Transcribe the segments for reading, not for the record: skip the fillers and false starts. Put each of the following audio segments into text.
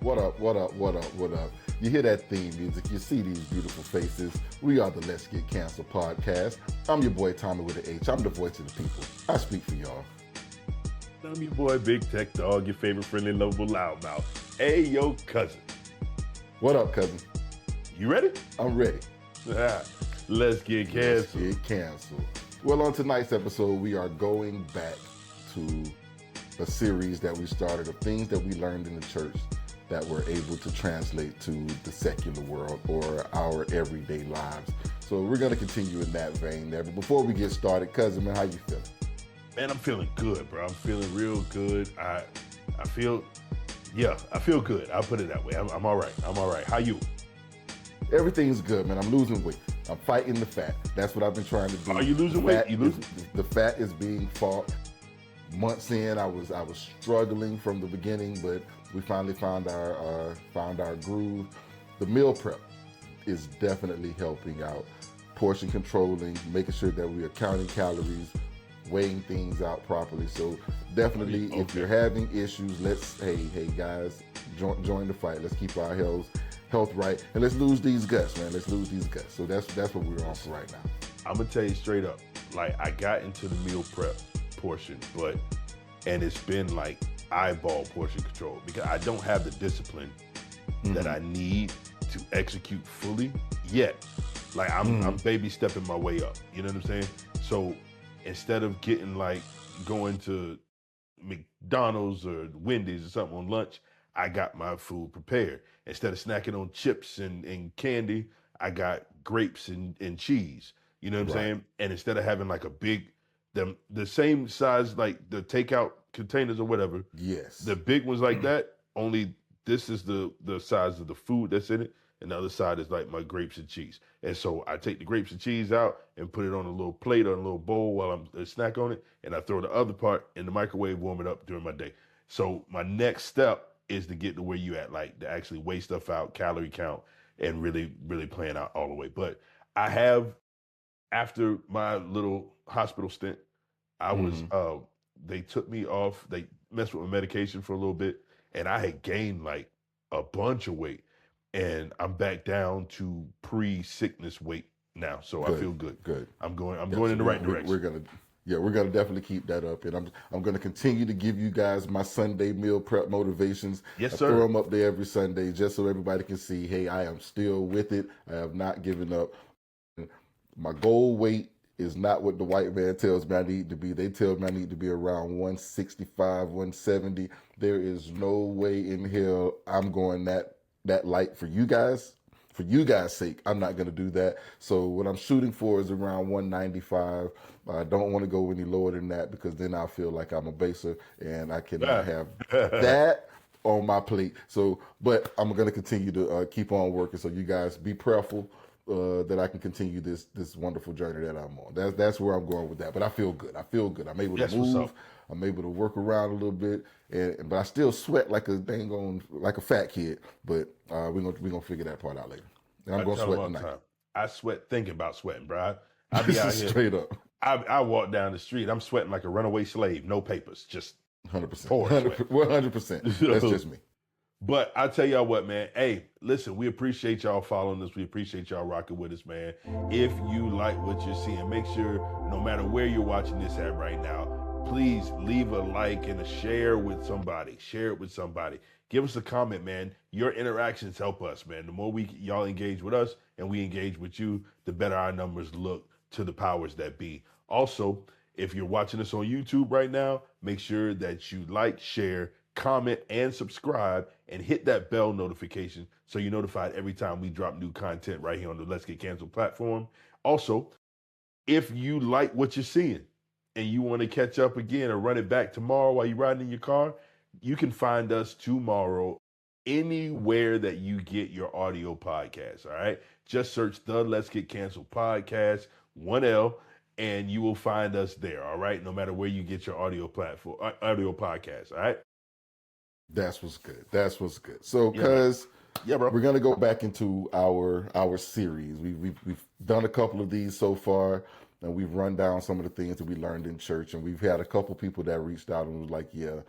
What up, what up, what up, what up? You hear that theme music, you see these beautiful faces. We are the Let's Get Canceled podcast. I'm your boy Tommy with an H. I'm the voice of the people. I speak for y'all. I'm your boy Big Tech Dog, your favorite friendly, lovable loudmouth. Hey, yo, cousin. What up, cousin? You ready? I'm ready. Let's get canceled. Let's get canceled. Well, on tonight's episode, we are going back to a series that we started of things that we learned in the church that we're able to translate to the secular world or our everyday lives. So we're going to continue in that vein there. But before we get started, cousin, man, how you feeling? Man, I'm feeling good, bro. I'm feeling real good. I feel good. I'll put it that way. I'm all right. I'm all right. How you? Everything's good, man. I'm losing weight. I'm fighting the fat. That's what I've been trying to do. Are you losing weight? The fat is being fought. Months in, I was struggling from the beginning, but we finally found our groove. The meal prep is definitely helping out. Portion controlling, making sure that we are counting calories, weighing things out properly. So definitely, okay. If you're having issues, hey guys, join the fight. Let's keep our health right, and let's lose these guts, man. Let's lose these guts. So that's what we're on for right now. I'm gonna tell you straight up, like I got into the meal prep portion, and it's been like eyeball portion control because I don't have the discipline that I need to execute fully yet. Like I'm baby stepping my way up. You know what I'm saying? So instead of going to McDonald's or Wendy's or something on lunch, I got my food prepared. Instead of snacking on chips and candy, I got grapes and cheese. You know what I'm saying? And instead of having like a big, the same size, like the takeout containers or whatever. Yes. The big ones like that, only this is the size of the food that's in it. And the other side is like my grapes and cheese. And so I take the grapes and cheese out and put it on a little plate or a little bowl while I'm snack on it. And I throw the other part in the microwave, warm it up during my day. So my next step is to get to where you at, like to actually weigh stuff out, calorie count, and really, really plan out all the way. But I have, after my little hospital stint, I was, they took me off, they messed with my medication for a little bit, and I had gained like a bunch of weight. And I'm back down to pre-sickness weight now, so good. I feel good. Good. I'm going in the right direction. We're gonna definitely keep that up, and I'm gonna continue to give you guys my Sunday meal prep motivations. Yes, sir. I throw them up there every Sunday just so everybody can see. Hey, I am still with it. I have not given up. My goal weight is not what the white man tells me I need to be. They tell me I need to be around 165, 170. There is no way in hell I'm going that light for you guys. For you guys' sake, I'm not going to do that. So what I'm shooting for is around 195. I don't want to go any lower than that because then I feel like I'm a baser and I cannot have that on my plate. So, but I'm going to continue to keep on working. So you guys be prayerful that I can continue this wonderful journey that I'm on. That's where I'm going with that. But I feel good. I'm able to move. I'm able to work around a little bit, but I still sweat like a fat kid. But we're gonna figure that part out later. And I'm gonna sweat tonight. I sweat thinking about sweating, bro. I be out here straight up. I walk down the street. I'm sweating like a runaway slave, no papers, just 100%. 100%. That's just me. But I tell y'all what, man. Hey, listen, we appreciate y'all following us. We appreciate y'all rocking with us, man. If you like what you're seeing, make sure no matter where you're watching this at right now, please leave a like and a share with somebody. Share it with somebody. Give us a comment, man. Your interactions help us, man. The more y'all engage with us and we engage with you, the better our numbers look to the powers that be. Also, if you're watching us on YouTube right now, make sure that you like, share, comment, and subscribe, and hit that bell notification so you're notified every time we drop new content right here on the Let's Get Canceled platform. Also, if you like what you're seeing and you want to catch up again or run it back tomorrow while you're riding in your car, you can find us tomorrow anywhere that you get your audio podcast, all right? Just search the Let's Get Canceled podcast, 1L, and you will find us there, all right? No matter where you get your audio podcast, all right? That's what's good. So, cuz Yeah, bro. We're gonna go back into our series. We've done a couple of these so far, and we've run down some of the things that we learned in church. And we've had a couple people that reached out and was like, "Yeah,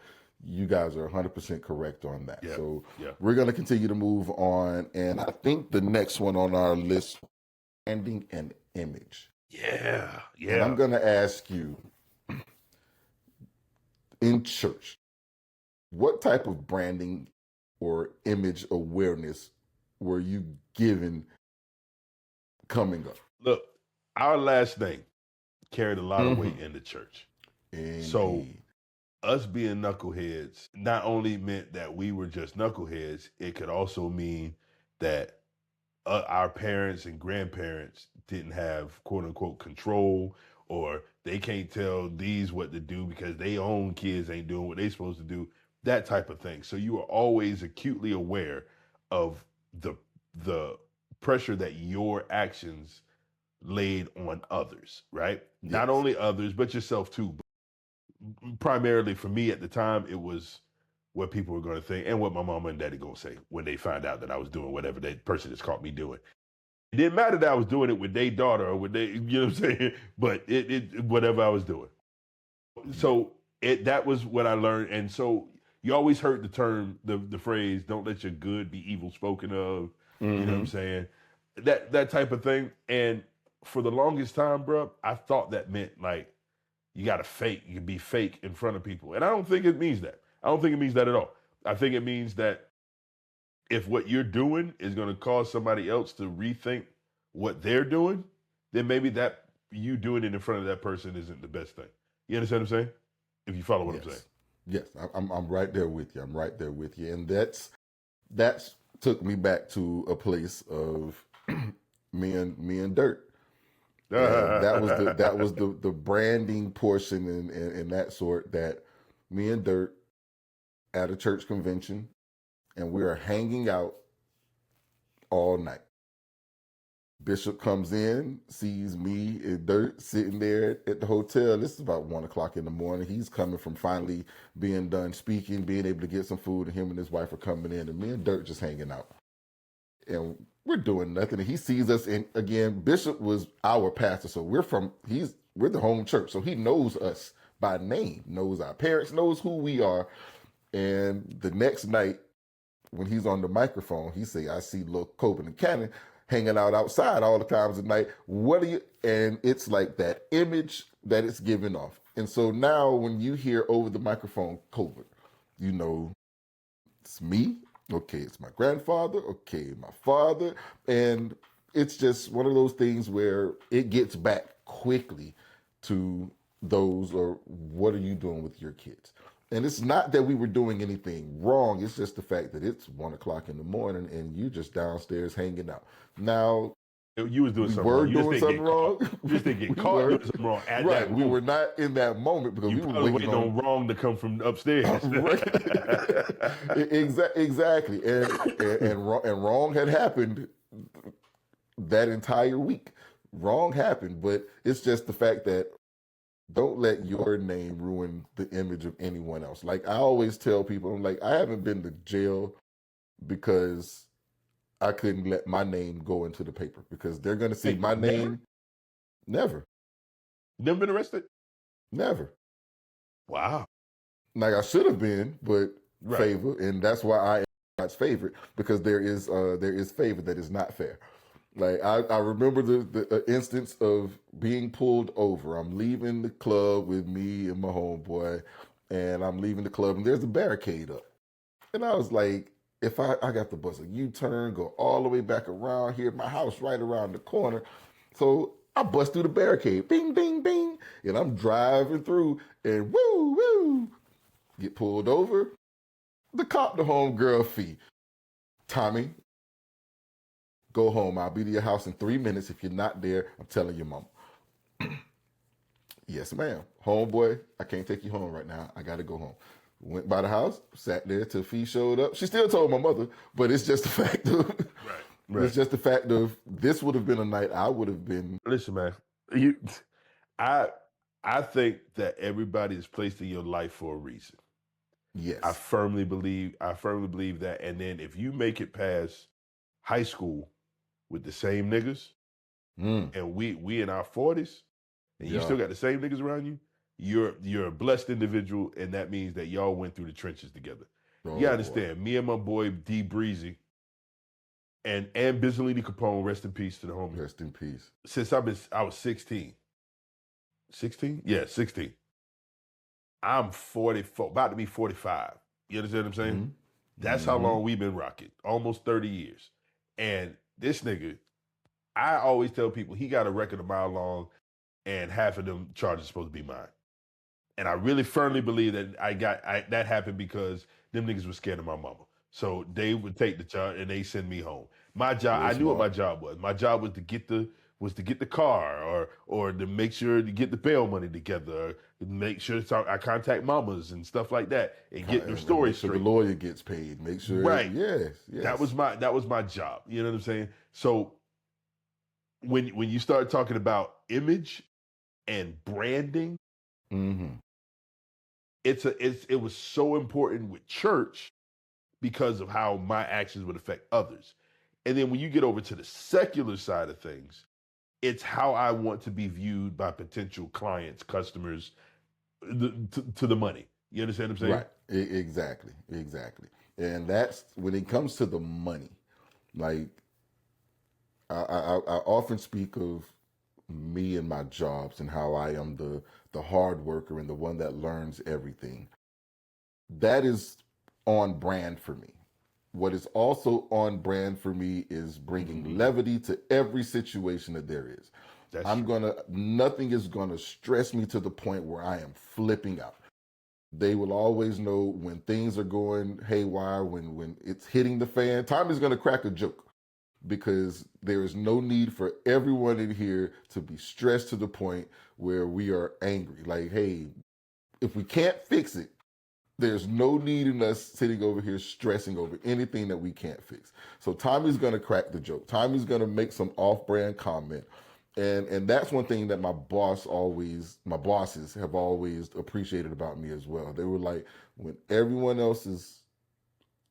You guys are 100% correct on that. Yeah. So Yeah. we're going to continue to move on. And I think the next one on our list, branding and image. Yeah. And I'm Yeah. going to ask you, in church, what type of branding or image awareness were you given coming up? Look, our last name carried a lot of weight Mm-hmm. in the church. So Indeed. us being knuckleheads not only meant that we were just knuckleheads, it could also mean that our parents and grandparents didn't have quote unquote control, or they can't tell these what to do because they own kids ain't doing what they supposed to do, that type of thing. So you are always acutely aware of the the pressure that your actions laid on others, right? Not Yes. only others, but yourself too. Primarily for me at the time, it was what people were going to think and what my mama and daddy going to say when they find out that I was doing whatever that person has caught me doing. It didn't matter that I was doing it with their daughter or with they, you know what I'm saying? But it whatever I was doing. Yeah. So that was what I learned. And so you always heard the term, the phrase, don't let your good be evil spoken of. You know what I'm Mm-hmm. saying? That type of thing. And for the longest time, bro, I thought that meant like you got to fake, you can be fake in front of people. And I don't think it means that. I don't think it means that at all. I think it means that if what you're doing is going to cause somebody else to rethink what they're doing, then maybe that you doing it in front of that person isn't the best thing. You understand what I'm saying? If you follow what I'm saying. Yes. Yes. I'm right there with you. I'm right there with you. And that's took me back to a place of me and Dirt. And that was the branding portion and that sort, that me and Dirt at a church convention, and we are hanging out all night. Bishop comes in, sees me and Dirt sitting there at the hotel. This is about 1 o'clock in the morning. He's coming from finally being done speaking, being able to get some food, and him and his wife are coming in, and me and Dirt just hanging out. And we're doing nothing. And he sees us, and again, Bishop was our pastor, so we're the home church, so he knows us by name, knows our parents, knows who we are. And the next night, when he's on the microphone, he say, "I see little Coben and Cannon hanging out outside all the times at night. What are you?" And it's like that image that it's giving off. And so now, when you hear over the microphone Coben, you know it's me. Okay, it's my grandfather. Okay, my father. And it's just one of those things where it gets back quickly to those, or what are you doing with your kids? And it's not that we were doing anything wrong. It's just the fact that it's 1 o'clock in the morning and you just downstairs hanging out. Now, You was doing we something wrong. were You just doing didn't something get caught. wrong. You just didn't get We caught were. doing something wrong at Right. that We were moment. not in that moment because You we were probably waiting waiting on on wrong to come from upstairs. right. Exactly. And wrong had happened that entire week. Wrong happened, but it's just the fact that don't let your name ruin the image of anyone else. Like I always tell people, I'm like, I haven't been to jail because I couldn't let my name go into the paper, because they're going to see Hey, my never? name. Never, Never been arrested? never. Wow. Like I should have been, but Right. favor, and that's why I am God's favorite, because there is favor that is not fair. Like I remember the instance of being pulled over. I'm leaving the club with me and my homeboy, and I'm leaving the club, and there's a barricade up, and I was like, if I got to bust a U-turn, go all the way back around here, my house right around the corner, so I bust through the barricade, bing, bing, bing, and I'm driving through, and woo, woo, get pulled over. The cop, the homegirl fee. Tommy, go home. I'll be to your house in 3 minutes. If you're not there, I'm telling your mom. Yes, ma'am. Homeboy, I can't take you home right now. I got to go home. Went by the house, sat there till Fee showed up. She still told my mother, but it's just the fact of Right. it's just the fact of this would have been a night I would have been. Listen, man. I I think that everybody is placed in your life for a reason. Yes. I firmly believe that. And then if you make it past high school with the same niggas, Mm, and we in our 40s, and you yeah. still got the same niggas around you, you're a blessed individual, and that means that y'all went through the trenches together. You Oh gotta boy. understand, me and my boy D Breezy and Bizzolini Capone, rest in peace to the homie. Rest in peace. Since I was 16. 16? Yeah, 16. I'm 44, about to be 45. You understand what I'm saying? Mm-hmm. That's how long we've been rocking. Almost 30 years. And this nigga, I always tell people he got a record a mile long and half of them charges supposed to be mine. And I really firmly believe that that happened because them niggas were scared of my mama. So they would take the charge and they send me home. My job, Real I knew what my smart. job was. My job was to get the car or to make sure to get the bail money together, or make sure I contact mamas and stuff like that and get their And story make sure the straight. lawyer gets paid. Make sure. Right. Yes. That was my job. You know what I'm saying? So when you start talking about image and branding, Mm-hmm. it was so important with church because of how my actions would affect others. And then when you get over to the secular side of things, it's how I want to be viewed by potential clients, customers, to the money. You understand what I'm saying? Right. Exactly. Exactly. And that's when it comes to the money. Like I often speak of me and my jobs and how I am the hard worker and the one that learns everything. That is on brand for me. What is also on brand for me is bringing levity to every situation that there is. That's true. Nothing is gonna stress me to the point where I am flipping out. They will always know when things are going haywire, when it's hitting the fan. Time is gonna crack a joke because there is no need for everyone in here to be stressed to the point where we are angry. Like, hey, if we can't fix it, there's no need in us sitting over here stressing over anything that we can't fix. So Tommy's gonna crack the joke. Tommy's gonna make some off-brand comment. And that's one thing that my bosses have always appreciated about me as well. They were like, when everyone else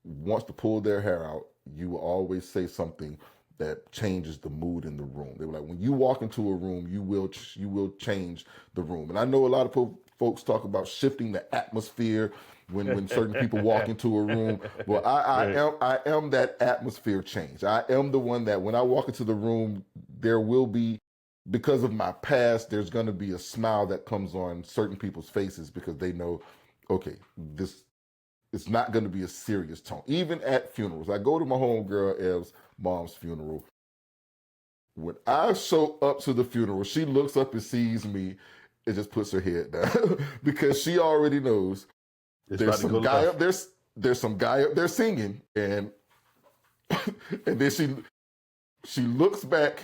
wants to pull their hair out, you will always say something that changes the mood in the room. They were like, when you walk into a room, you will change the room. And I know a lot of folks talk about shifting the atmosphere when certain people walk into a room. Well, I am that atmosphere change. I am the one that when I walk into the room, there will be, because of my past, there's going to be a smile that comes on certain people's faces because they know, okay, this it's not going to be a serious tone. Even at funerals, I go to my homegirl Ev's mom's funeral. When I show up to the funeral, she looks up and sees me and just puts her head down because she already knows there's some guy up there. There's some guy up there singing, and and then she looks back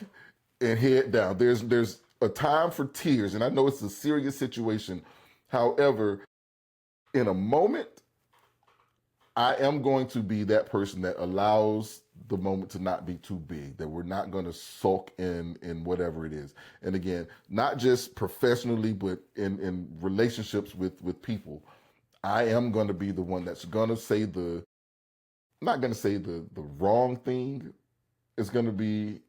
and head down. There's a time for tears, and I know it's a serious situation. However, in a moment, I am going to be that person that allows the moment to not be too big, that we're not going to sulk in whatever it is. And again, not just professionally, but in relationships with people. I am going to be the one that's going to say not going to say the wrong thing. It's going to be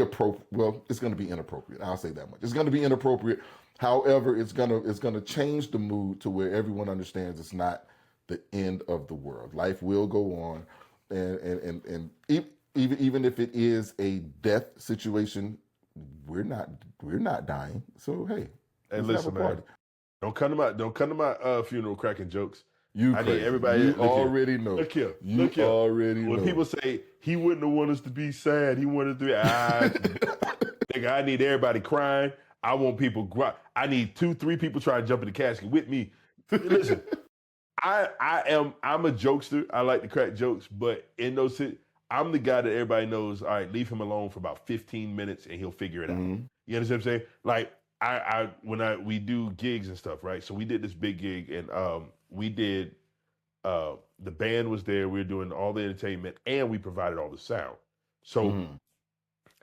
appropriate. Well, it's going to be inappropriate. I'll say that much. It's going to be inappropriate. However, it's going to change the mood to where everyone understands it's not the end of the world. Life will go on, and even if it is a death situation, we're not dying. So hey, Hey, let's have listen, a party. man. Don't come to my funeral cracking jokes. You I need crazy. everybody. You Look here. already know. Look here. You Look here. already know. When people say he wouldn't have wanted us to be sad, he wanted to. Nigga, I need everybody crying. I want people. I need 2-3 people trying to jump in the casket with me. Listen, I'm a jokester. I like to crack jokes, but in those, I'm the guy that everybody knows. All right, leave him alone for about 15 minutes and he'll figure it out. Mhm. You understand what I'm saying? Like we do gigs and stuff, right? So we did this big gig, and we did the band was there. We were doing all the entertainment, and we provided all the sound. So Mhm.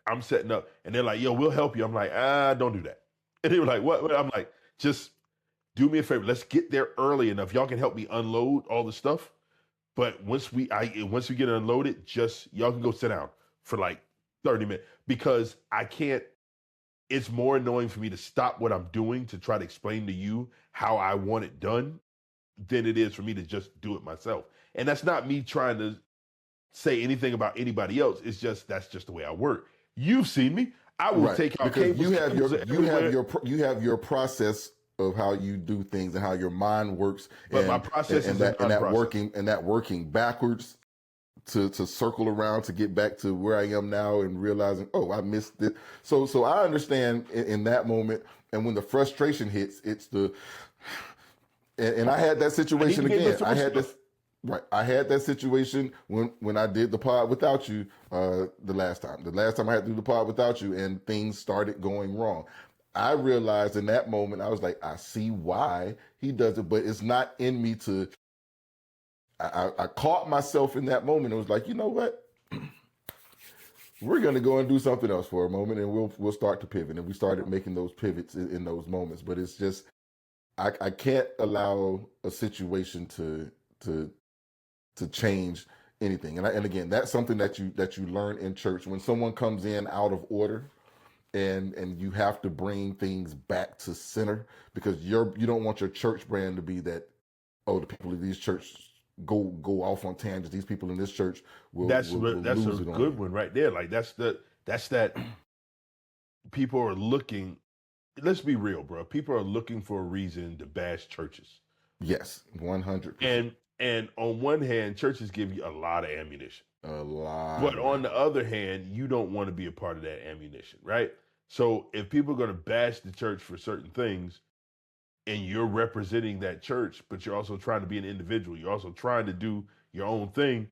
I'm setting up, and they're like, "Yo, we'll help you." I'm like, "Don't do that." And they were like, "What?" I'm like, "Just do me a favor. Let's get there early enough. Y'all can help me unload all the stuff. But once we get it unloaded, just y'all can go sit down for like 30 minutes because I can't. it's more annoying for me to stop what I'm doing to try to explain to you how I want it done than it is for me to just do it myself. And that's not me trying to say anything about anybody else. It's just that's just the way I work. You've seen me. I will Right, take out because cables. Cables are everywhere. you have your process of how you do things and how your mind works, But my process is a non-process. and that working backwards to circle around to get back to where I am now and realizing, oh, I missed it. So I understand in that moment, and when the frustration hits, it's the and I had that situation again. I had this. Right, I had that situation when I did the pod without you the last time. The last time I had to do the pod without you, and things started going wrong. I realized in that moment, I was like, I see why he does it, but it's not in me to. I caught myself in that moment. It was like, you know what? We're going to go and do something else for a moment, and we'll start to pivot. And we started making those pivots in those moments. But it's just I can't allow a situation to change anything. And again, that's something that you learn in church when someone comes in out of order, and you have to bring things back to center, because you don't want your church brand to be that, oh, the people of these churches go off on tangents. These people in this church will That's lose a it on good you. one right there. Like that's that people are looking. Let's be real, bro. People are looking for a reason to bash churches. Yes, 100%. And on one hand, churches give you a lot of ammunition. A lot. But on the other hand, you don't want to be a part of that ammunition, right? So if people are going to bash the church for certain things, and you're representing that church, but you're also trying to be an individual, you're also trying to do your own thing,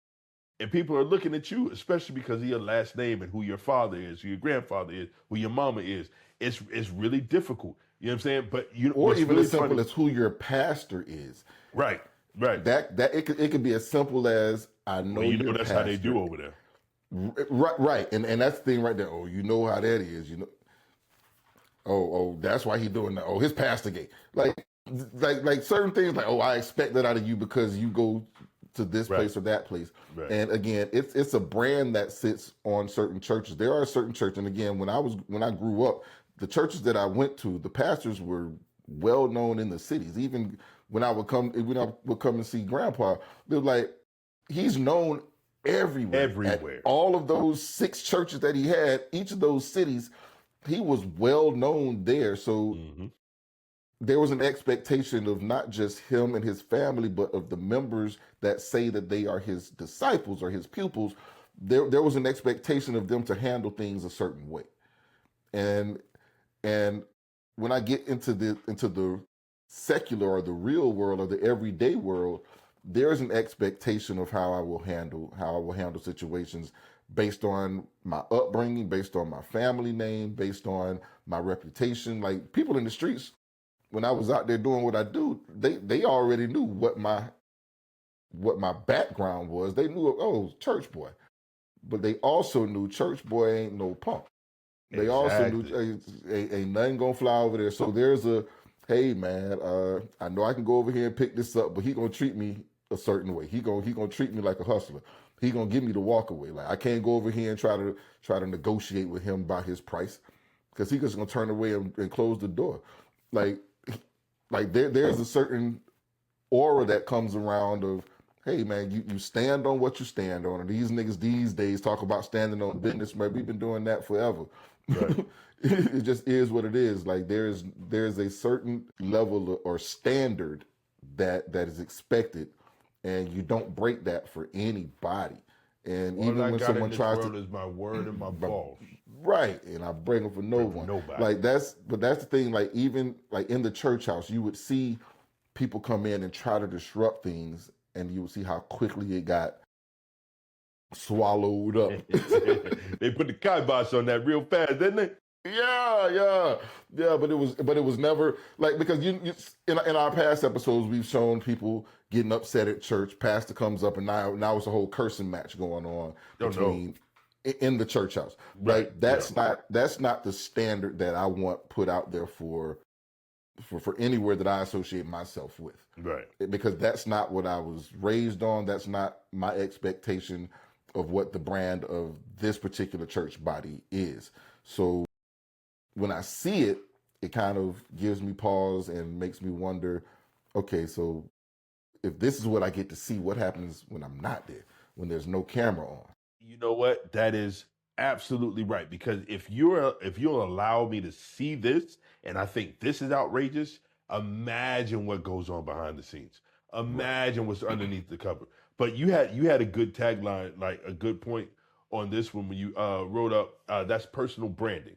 and people are looking at you, especially because of your last name and who your father is, who your grandfather is, who your mama is. It's really difficult. You know what I'm saying? But or even really as simple as who your pastor is. Right. That it could be as simple as, I know that's pastor. how they do over there. Right. And that's the thing right there. Oh, you know how that is. You know. Oh, that's why he doing that. Oh, his pastor gay. Like certain things. Like, oh, I expect that out of you because you go to this place or that place. Right. And again, it's a brand that sits on certain churches. There are certain churches, and again, when I grew up, the churches that I went to, the pastors were well known in the cities. Even when I would come and see Grandpa, they were like, he's known everywhere. Everywhere. At all of those 6 churches that he had, each of those cities, he was well known there. So there was an expectation of not just him and his family, but of the members that say that they are his disciples or his pupils. There was an expectation of them to handle things a certain way. And when I get into the secular or the real world or the everyday world, there's an expectation of how I will handle situations based on my upbringing, based on my family name, based on my reputation. Like, people in the streets, when I was out there doing what I do, they already knew what my background was. They knew, oh, church boy. But they also knew church boy ain't no punk. They also knew ain't nothing gonna fly over there. So there's a, hey man, I know I can go over here and pick this up, but he gonna treat me a certain way. He gonna treat me like a hustler. He gonna give me the walk away. Like, I can't go over here and try to negotiate with him about his price, because he just gonna turn away and close the door. Like there's a certain aura that comes around of, hey man, you stand on what you stand on. And these niggas these days talk about standing on business, man. We've been doing that forever. Right. It just is what it is. Like, there's a certain level or standard that is expected, and you don't break that for anybody. And all even I when got someone in this tries world to, is my word and my balls. right, and I break them for no one. Nobody. Like, that's the thing. Like, even like in the church house, you would see people come in and try to disrupt things, and you would see how quickly it got swallowed up. They put the kibosh on that real fast, didn't they? Yeah. But it was never like, because you in our past episodes we've shown people getting upset at church. Pastor comes up, and now it's a whole cursing match going on in the church house. Right. Like, that's not the standard that I want put out there for anywhere that I associate myself with. Right. Because that's not what I was raised on. That's not my expectation of what the brand of this particular church body is. So when I see it, it kind of gives me pause and makes me wonder, okay, so if this is what I get to see, what happens when I'm not there, when there's no camera on? You know what? That is absolutely right. Because if you'll allow me to see this, and I think this is outrageous, imagine what goes on behind the scenes. Right. Imagine what's underneath the cover. But you had a good tagline, like a good point on this one when you wrote up that's personal branding.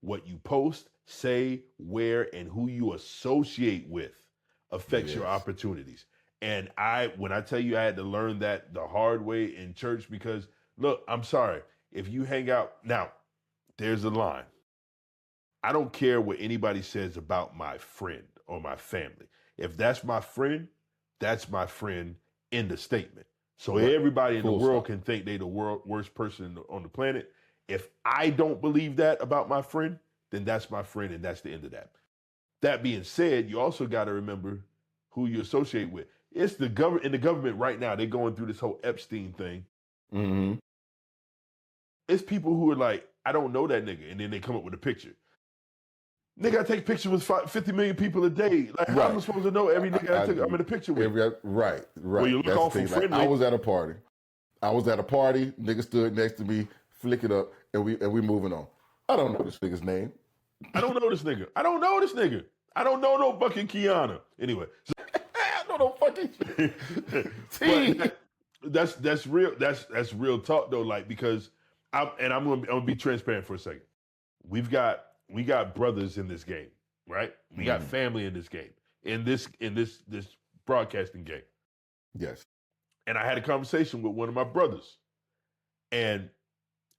What you post, say, where, and who you associate with affects your Yes. opportunities. And when I tell you I had to learn that the hard way in church, because look, I'm sorry. If you hang out, now, there's a line. I don't care what anybody says about my friend or my family. If that's my friend in the statement. So Right. everybody in the Full world stop. can think they the worst person on the planet. If I don't believe that about my friend, then that's my friend and that's the end of that. That being said, you also got to remember who you associate with. It's the government in the government right now. They're going through this whole Epstein thing. Mm-hmm. It's people who are like, I don't know that nigga, and then they come up with a picture. Nigga, I take pictures with 50 million people a day. Like, how am I Right. supposed to know every nigga I I'm in do. a picture with? Right. Well, you look That's the awful thing. Like friendly. I was at a party. Nigga stood next to me, flick it up, and we moving on. I don't know this nigga's name. I don't know this nigga. I don't know this nigga. I don't know no fucking Kiana. Anyway, I don't know fucking. but that's real. That's real talk though. Like because I'm gonna be transparent for a second. We got brothers in this game, right? We got family in this game, in this broadcasting game. Yes. And I had a conversation with one of my brothers, and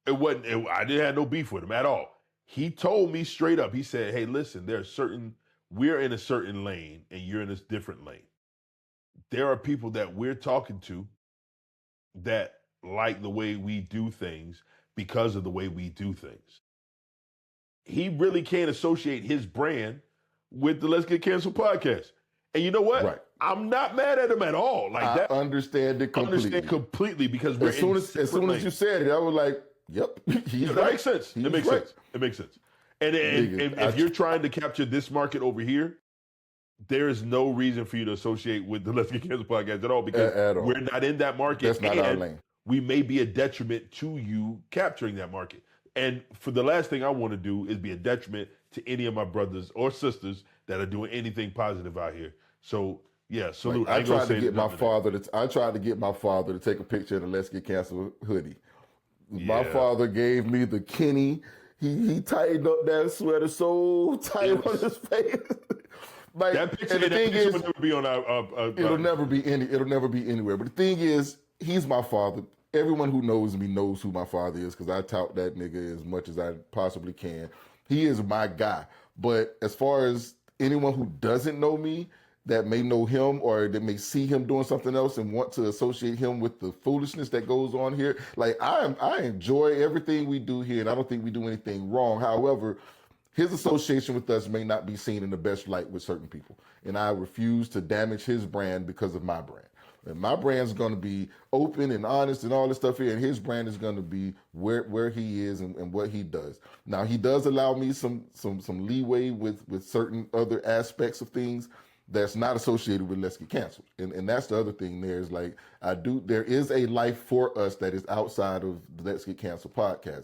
I didn't have no beef with him at all. He told me straight up. He said, "Hey, listen, we're in a certain lane, and you're in a different lane. There are people that we're talking to that like the way we do things because of the way we do things." He really can't associate his brand with the Let's Get Canceled podcast. And you know what? Right. I'm not mad at him at all. Like I that. understand it completely. Understand completely because we're as soon as you said it, I was like, "Yep, he's that right." makes sense. He's It makes right. sense. It makes sense. And Nigga, if you're trying to capture this market over here, there is no reason for you to associate with the Let's Get Canceled podcast at all because at all. we're not in that market. That's not our lane. We may be a detriment to you capturing that market. And for the last thing I want to do is be a detriment to any of my brothers or sisters that are doing anything positive out here. So yeah, salute. Like, I tried to say get my nothing. father to. I tried to get my father to take a picture of the Let's Get Canceled hoodie. My Yeah. father gave me the Kenny. He tightened up that sweater so tight on his face. Like, That picture, and the that thing picture is, will never be on it'll never be anywhere. But the thing is, he's my father. Everyone who knows me knows who my father is because I tout that nigga as much as I possibly can. He is my guy. But as far as anyone who doesn't know me, that may know him or that may see him doing something else and want to associate him with the foolishness that goes on here. Like I enjoy everything we do here, and I don't think we do anything wrong. However, his association with us may not be seen in the best light with certain people, and I refuse to damage his brand because of my brand. And my brand's going to be open and honest and all this stuff here, and his brand is going to be where he is and what he does. Now he does allow me some leeway with certain other aspects of things that's not associated with Let's Get Canceled. And that's the other thing there is like, there is a life for us that is outside of the Let's Get Canceled podcast.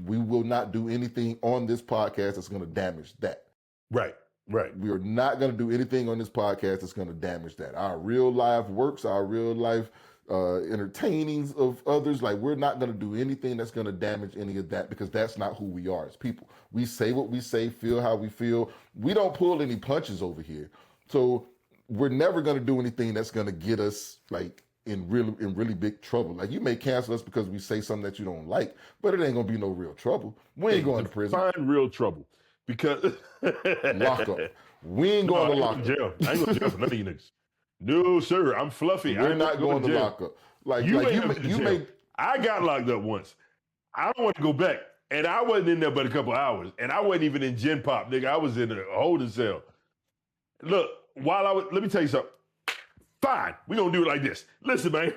We will not do anything on this podcast that's going to damage that. Right. We are not going to do anything on this podcast that's going to damage that. Our real life works, our real life entertainings of others, like we're not going to do anything that's going to damage any of that because that's not who we are as people. We say what we say, feel how we feel. We don't pull any punches over here. So we're never going to do anything that's going to get us like in really big trouble. Like you may cancel us because we say something that you don't like, but it ain't going to be no real trouble. We ain't going to prison. Find real trouble because lock up. We ain't going to lock up. Jail. I ain't going to jail for none of you niggas. No, sir. I'm fluffy. We're not going to lock up. Like you may. I got locked up once. I don't want to go back. And I wasn't in there but a couple hours. And I wasn't even in Gen Pop, nigga. I was in a holding cell. Look, let me tell you something. Fine. We're going to do it like this. Listen, man.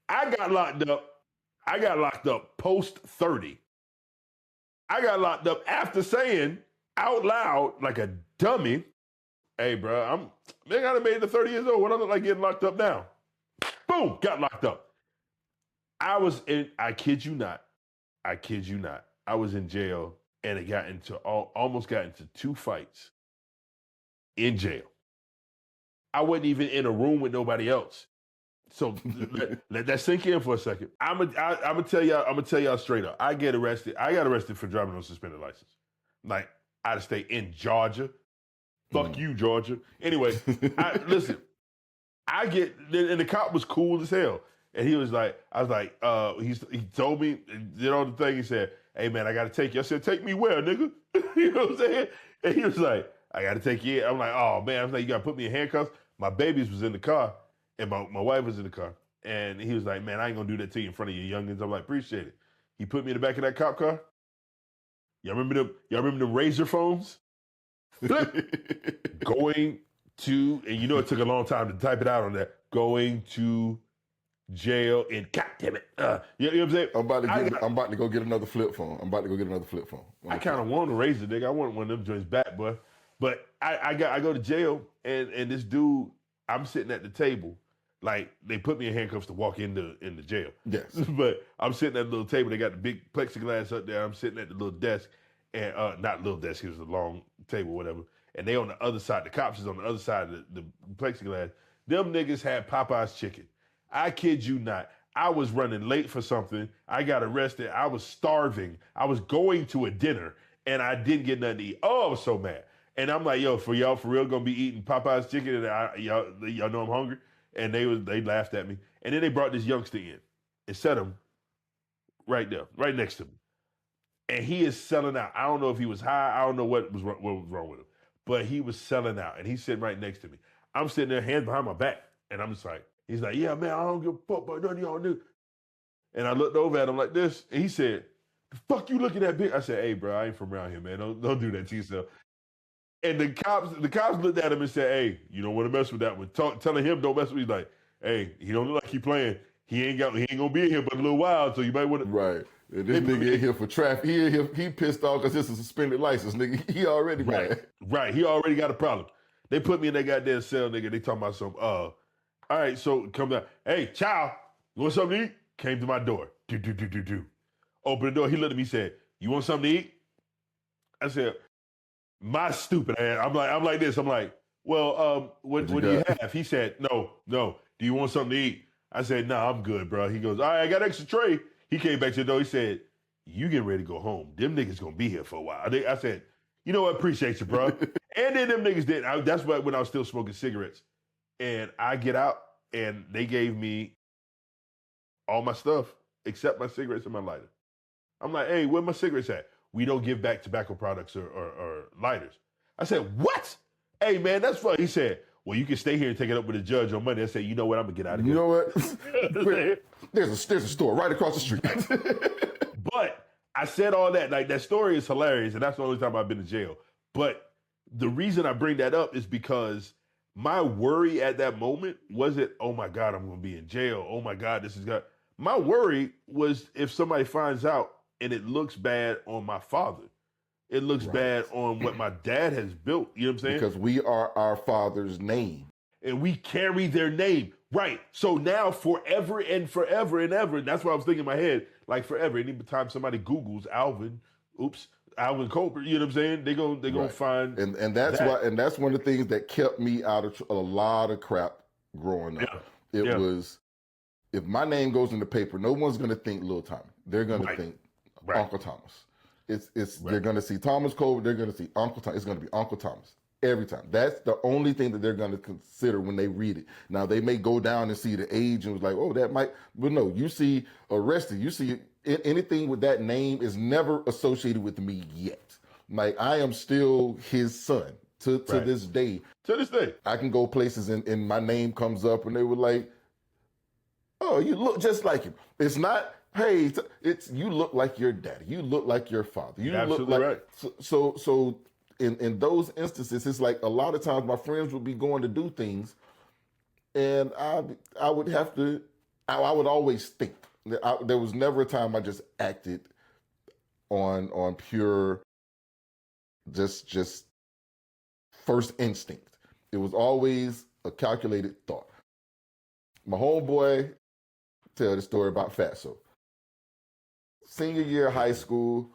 I got locked up post 30. I got locked up after saying out loud like a dummy, "Hey, bro, I done made it to 30 years old. What I look like getting locked up now?" Boom, got locked up. I kid you not. I kid you not. I was in jail and it almost got into 2 fights in jail. I wasn't even in a room with nobody else. So let that sink in for a second. I'm gonna tell y'all straight up. I got arrested for driving on suspended license. Like out of state in Georgia. Fuck you, Georgia. Anyway, listen. And the cop was cool as hell. And he was like, I was like, he told me, did all the thing. He said, "Hey man, I gotta take you." I said, "Take me where, nigga?" You know what I'm saying? And he was like, "I gotta take you." I'm like, "Oh man," I was like, "You gotta put me in handcuffs." My babies was in the car, and my wife was in the car. And he was like, "Man, I ain't gonna do that to you in front of your youngins." I'm like, "Appreciate it." He put me in the back of that cop car. Y'all remember them razor phones? Going to, and you know it took a long time to type it out on that. Going to jail and God damn it. You know what I'm saying? I'm about to go get another flip phone. I kind of want a razor, nigga. I want one of them joints back, boy. But I go to jail and this dude, I'm sitting at the table. Like they put me in handcuffs to walk into jail. Yes. But I'm sitting at the little table. They got the big plexiglass up there. I'm sitting at the little desk. And not little desk, it was a long table, whatever. And they on the other side, the cops is on the other side of the plexiglass. Them niggas had Popeye's chicken. I kid you not. I was running late for something. I got arrested. I was starving. I was going to a dinner and I didn't get nothing to eat. Oh, I was so mad. And I'm like, "Yo, for y'all for real gonna be eating Popeye's chicken?" And y'all know I'm hungry. And they laughed at me. And then they brought this youngster in and set him right there, right next to me. And he is selling out. I don't know if he was high. I don't know what was wrong with him. But he was selling out. And he's sitting right next to me. I'm sitting there, hands behind my back. And I'm just like, he's like, "Yeah, man, I don't give a fuck about none of y'all do." And I looked over at him like this. And he said, "The fuck you looking at, bitch?" I said, "Hey, bro, I ain't from around here, man. Don't do that to yourself." And the cops looked at him and said, "Hey, you don't want to mess with that one." Telling him don't mess with. He's like, "Hey, he don't look like he playing. He ain't gonna be in here but a little while, so you might want to." Right. And this nigga in here for traffic. He pissed off because it's a suspended license, nigga. He already mad. Right. He already got a problem. They put me in that goddamn cell, nigga. They talking about some, all right, so come down. "Hey, child, you want something to eat?" Came to my door. Do. Open the door. He looked at me and said, "You want something to eat?" I said, my stupid ass. I'm like this. I'm like, "Well, what do you have?" He said, No. Do you want something to eat?" I said, "Nah, I'm good, bro." He goes, "All right, I got extra tray." He came back to the door. He said, "You getting ready to go home. Them niggas gonna be here for a while." I said, "You know what? Appreciate you, bro." And then them niggas did. That's when I was still smoking cigarettes. And I get out and they gave me all my stuff except my cigarettes and my lighter. I'm like, "Hey, where my cigarettes at?" "We don't give back tobacco products or lighters." I said, "What?" "Hey, man, that's funny." He said, "Well, you can stay here and take it up with the judge on Monday." I said, "You know what? I'm going to get out of here." You know what? there's a store right across the street. But I said all that. Like, that story is hilarious, and that's the only time I've been to jail. But the reason I bring that up is because my worry at that moment wasn't, "Oh my God, I'm going to be in jail. Oh my God, this is God." My worry was if somebody finds out and it looks bad on my father. It looks bad on what my dad has built. You know what I'm saying? Because we are our father's name. And we carry their name. Right. So now forever and ever, and that's what I was thinking in my head, like forever. Anytime somebody Googles Alvin Colbert, you know what I'm saying? They're gonna find and that's that. why, and that's one of the things that kept me out of a lot of crap growing up. It was, if my name goes in the paper, no one's gonna think Lil Tommy. They're gonna think Uncle Thomas. They're gonna see Thomas Colbert, they're gonna see Uncle Thomas. It's gonna be Uncle Thomas. Every time. That's the only thing that they're going to consider when they read it. Now, they may go down and see the age and was like, "Oh, that might," but no, you see arrested, you see anything with that name is never associated with me yet. Like, I am still his son to this day. To this day. I can go places and my name comes up and they were like, "Oh, you look just like him." It's not, "Hey," it's "You look like your daddy. You look like your father. You Absolutely look like," right. So in those instances, it's like a lot of times my friends would be going to do things, and I would have to, I would always think. There was never a time I just acted on pure just first instinct. It was always a calculated thought. My homeboy tell the story about Fatso. Senior year of high school,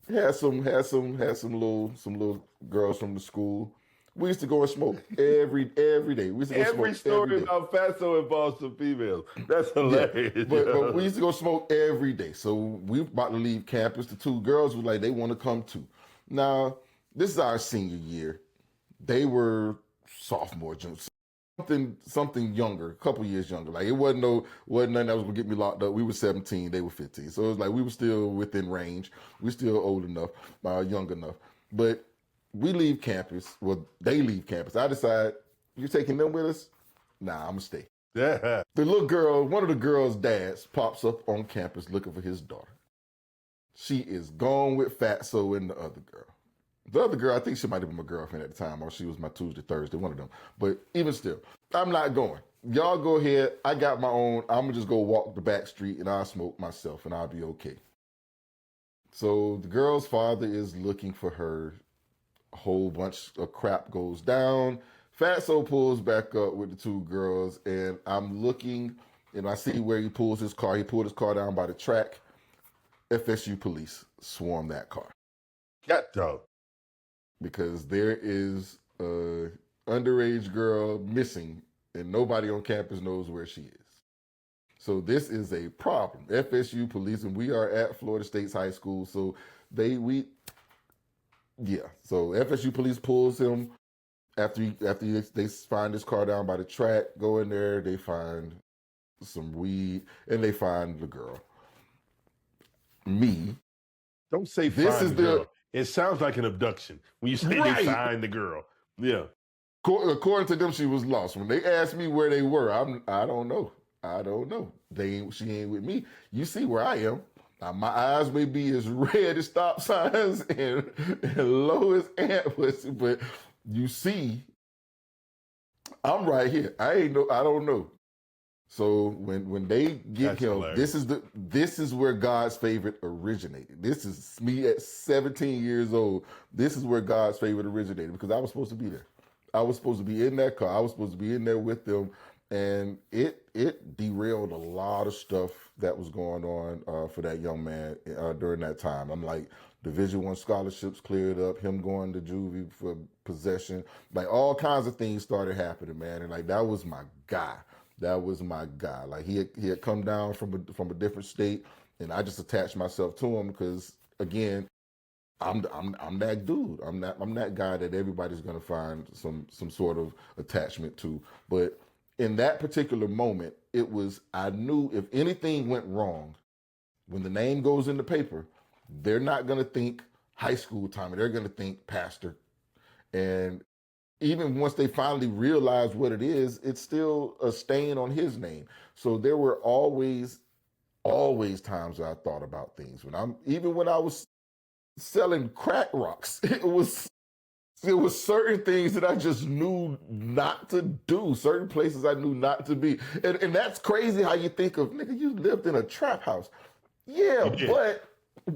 had some little girls from the school. We used to go and smoke every day. We used to go Every smoke every story day. about Fatso involves some females. That's hilarious. Yeah, but we used to go smoke every day. So we about to leave campus. The two girls were like, they want to come too. Now, this is our senior year. They were sophomore, junior, something younger, a couple years younger. Like it wasn't nothing that was gonna get me locked up. We were 17, they were 15. So it was like we were still within range. We still old enough, young enough. But we leave campus. Well, they leave campus. I decide, you're taking them with us? Nah, I'm gonna stay. Yeah. The little girl, one of the girls' dads, pops up on campus looking for his daughter. She is gone with Fatso and the other girl. The other girl, I think she might have been my girlfriend at the time, or she was my Tuesday, Thursday, one of them. But even still, I'm not going. Y'all go ahead. I got my own. I'm going to just go walk the back street and I'll smoke myself and I'll be okay. So the girl's father is looking for her. A whole bunch of crap goes down. Fatso pulls back up with the two girls, and I'm looking, and I see where he pulls his car. He pulled his car down by the track. FSU police swarm that car. Cat dog. Because there is a underage girl missing, and nobody on campus knows where she is. So this is a problem. FSU police, and we are at Florida State's high school, so So FSU police pulls him after they find his car down by the track. Go in there, they find some weed, and they find the girl. Me. Don't say This find is the girl. It sounds like an abduction when you say Right. they find the girl. Yeah. According to them, she was lost. When they asked me where they were, I don't know. She ain't with me. You see where I am. Now, my eyes may be as red as stop signs and low as antlers, but you see, I'm right here. I don't know. So when they get That's him, hilarious. this is where God's favorite originated. This is me at 17 years old. This is where God's favorite originated, because I was supposed to be there. I was supposed to be in that car. I was supposed to be in there with them, and it derailed a lot of stuff that was going on for that young man during that time. I'm like, Division I scholarships cleared up, him going to juvie for possession, like all kinds of things started happening, man. And like that was my guy. That was my guy. Like he had come down from a different state, and I just attached myself to him because, again, I'm that dude. I'm that guy that everybody's gonna find some sort of attachment to. But in that particular moment, I knew if anything went wrong, when the name goes in the paper, they're not gonna think high school Tommy. They're gonna think pastor. And even once they finally realize what it is, it's still a stain on his name. So there were always times I thought about things when I was selling crack rocks. It was certain things that I just knew not to do, certain places I knew not to be. And that's crazy how you think of, nigga, you lived in a trap house. Yeah, but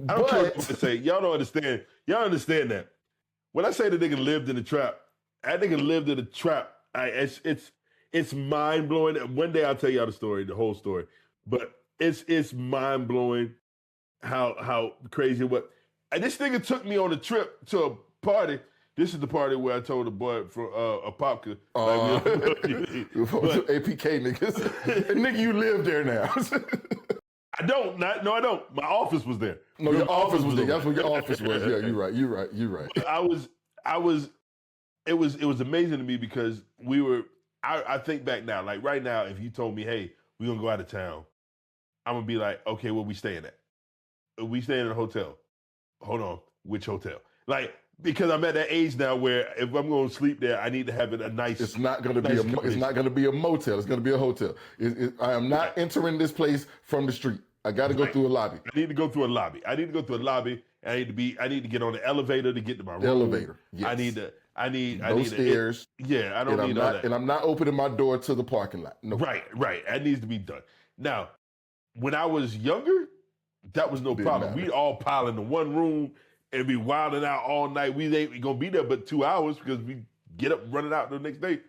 I don't care what you say. Y'all don't understand. Y'all understand that. When I say the nigga lived in a trap, that nigga lived in a trap. It's mind blowing. One day I'll tell y'all the whole story. But it's mind blowing how crazy it was. And this nigga took me on a trip to a party. This is the party where I told the boy from Apopka. APK niggas. Nigga, you live there now. I don't. I don't. My office was there. No, your office was there. That's where your office was. Yeah, you're right. It was amazing to me because I think back now, like right now, if you told me, hey, we're gonna go out of town, I'm gonna be like, okay, where we staying at? We staying in a hotel. Hold on, which hotel? Like, because I'm at that age now where if I'm going to sleep there, I need to have it a nice. It's not going to be it's not going to be a motel. It's going to be a hotel. I am not entering this place from the street. I got to go through a lobby. I need to go through a lobby. I need to get on the elevator to get to my room. Elevator. Yes. I need stairs. I don't need all that. And I'm not opening my door to the parking lot. No. Right. That needs to be done. Now, when I was younger, That was no Didn't problem. matter. We all pile into one room and be wilding out all night. We ain't gonna be there but 2 hours because we get up running out the next day.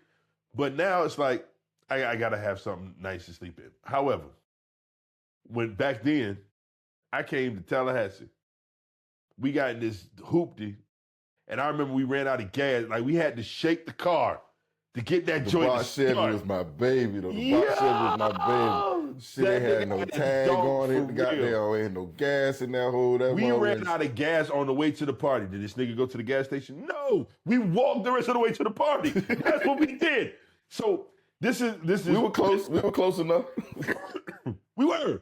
But now it's like I gotta have something nice to sleep in. However, when back then I came to Tallahassee, we got in this hoopty, and I remember we ran out of gas. Like we had to shake the car to get that The joint to box Chevy start. was my baby, though. The box Chevy was my baby. Shit That ain't had nigga no had a tag dog on for it. The goddamn real. ain't no gas in that hole. That We ran motherfucker. out of gas on the way to the party. Did this nigga go to the gas station? No. We walked the rest of the way to the party. That's what we did. So this is We were close. We were close enough. we were.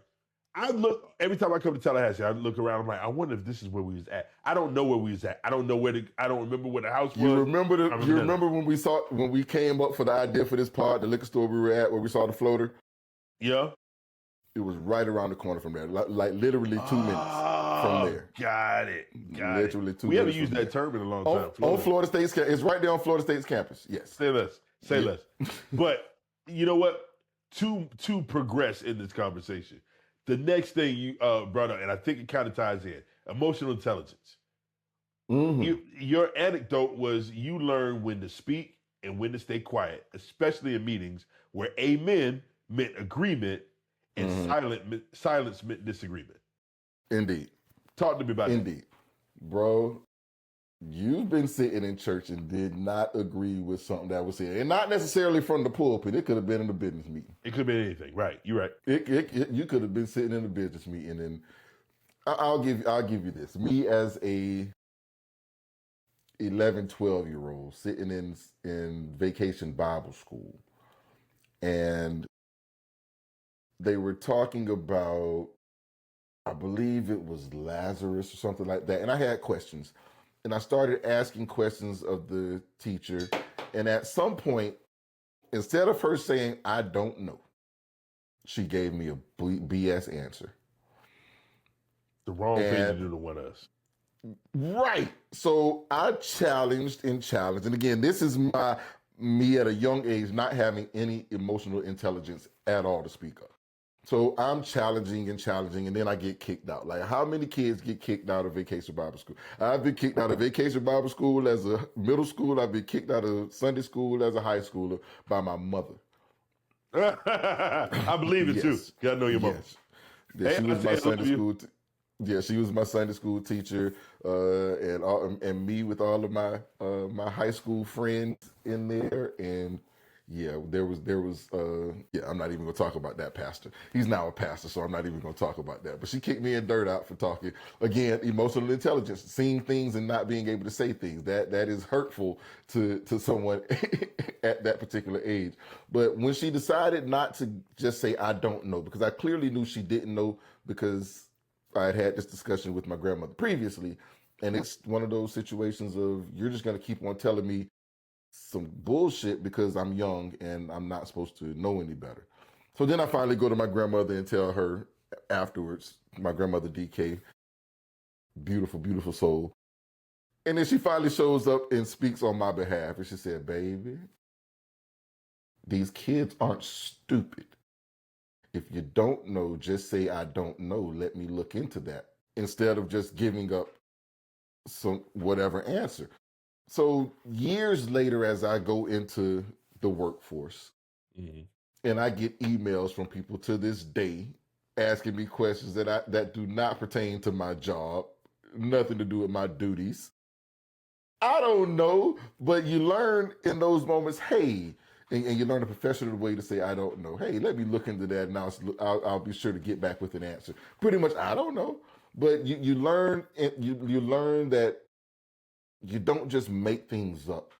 I look every time I come to Tallahassee, I look around, I'm like, I wonder if this is where we was at. I don't know where we was at. I don't remember where the house was. You remember I you that. remember when we came up for the idea for this pod, the liquor store we were at where we saw the floater? Yeah. It was right around the corner from there. Like literally 2 minutes from there. Got it. Literally 2 We haven't minutes used from that term in a long On, time. on Florida State's campus. It's right there on Florida State's campus. Yes. Say less. Say Yeah. less. But you know what? To progress in this conversation, the next thing you brought up, and I think it kind of ties in, emotional intelligence. Mm-hmm. Your anecdote was you learn when to speak and when to stay quiet, especially in meetings where amen meant agreement and silence meant disagreement. Indeed. Talk to me about that. Indeed. Bro, you've been sitting in church and did not agree with something that was said. And not necessarily from the pulpit. It could have been in a business meeting. It could have been anything. Right. You're right. You could have been sitting in a business meeting, and I'll give you this. Me as a 11, 12-year-old sitting in vacation Bible school, and they were talking about, I believe it was Lazarus or something like that. And I had questions. And I started asking questions of the teacher. And at some point, instead of her saying, I don't know, she gave me a BS answer. The wrong thing to do to one of us. Right. So I challenged. And again, this is me at a young age not having any emotional intelligence at all to speak of. So I'm challenging, and then I get kicked out. Like, how many kids get kicked out of Vacation Bible School? I've been kicked out of Vacation Bible School as a middle school. I've been kicked out of Sunday school as a high schooler by my mother. I believe it too. Gotta know your mother. Yes. She was my Sunday school. She was my Sunday school teacher, and me with all of my my high school friends in there, and there was I'm not even gonna talk about that pastor. He's now a pastor, so I'm not even gonna talk about that. But she kicked me in dirt out for talking again. Emotional intelligence, seeing things and not being able to say things that is hurtful to someone at that particular age. But when she decided not to just say I don't know, because I clearly knew she didn't know, because I had this discussion with my grandmother previously, and it's one of those situations of you're just gonna keep on telling me some bullshit because I'm young and I'm not supposed to know any better. So then I finally go to my grandmother and tell her afterwards, my grandmother DK, beautiful, beautiful soul. And then she finally shows up and speaks on my behalf. And she said, baby, these kids aren't stupid. If you don't know, just say, I don't know. Let me look into that, instead of just giving up some whatever answer. So years later, as I go into the workforce, and I get emails from people to this day asking me questions that do not pertain to my job, nothing to do with my duties. I don't know, but you learn in those moments, hey, and you learn a professional way to say, I don't know. Hey, let me look into that, and I'll be sure to get back with an answer. Pretty much, I don't know. But you learn that you don't just make things up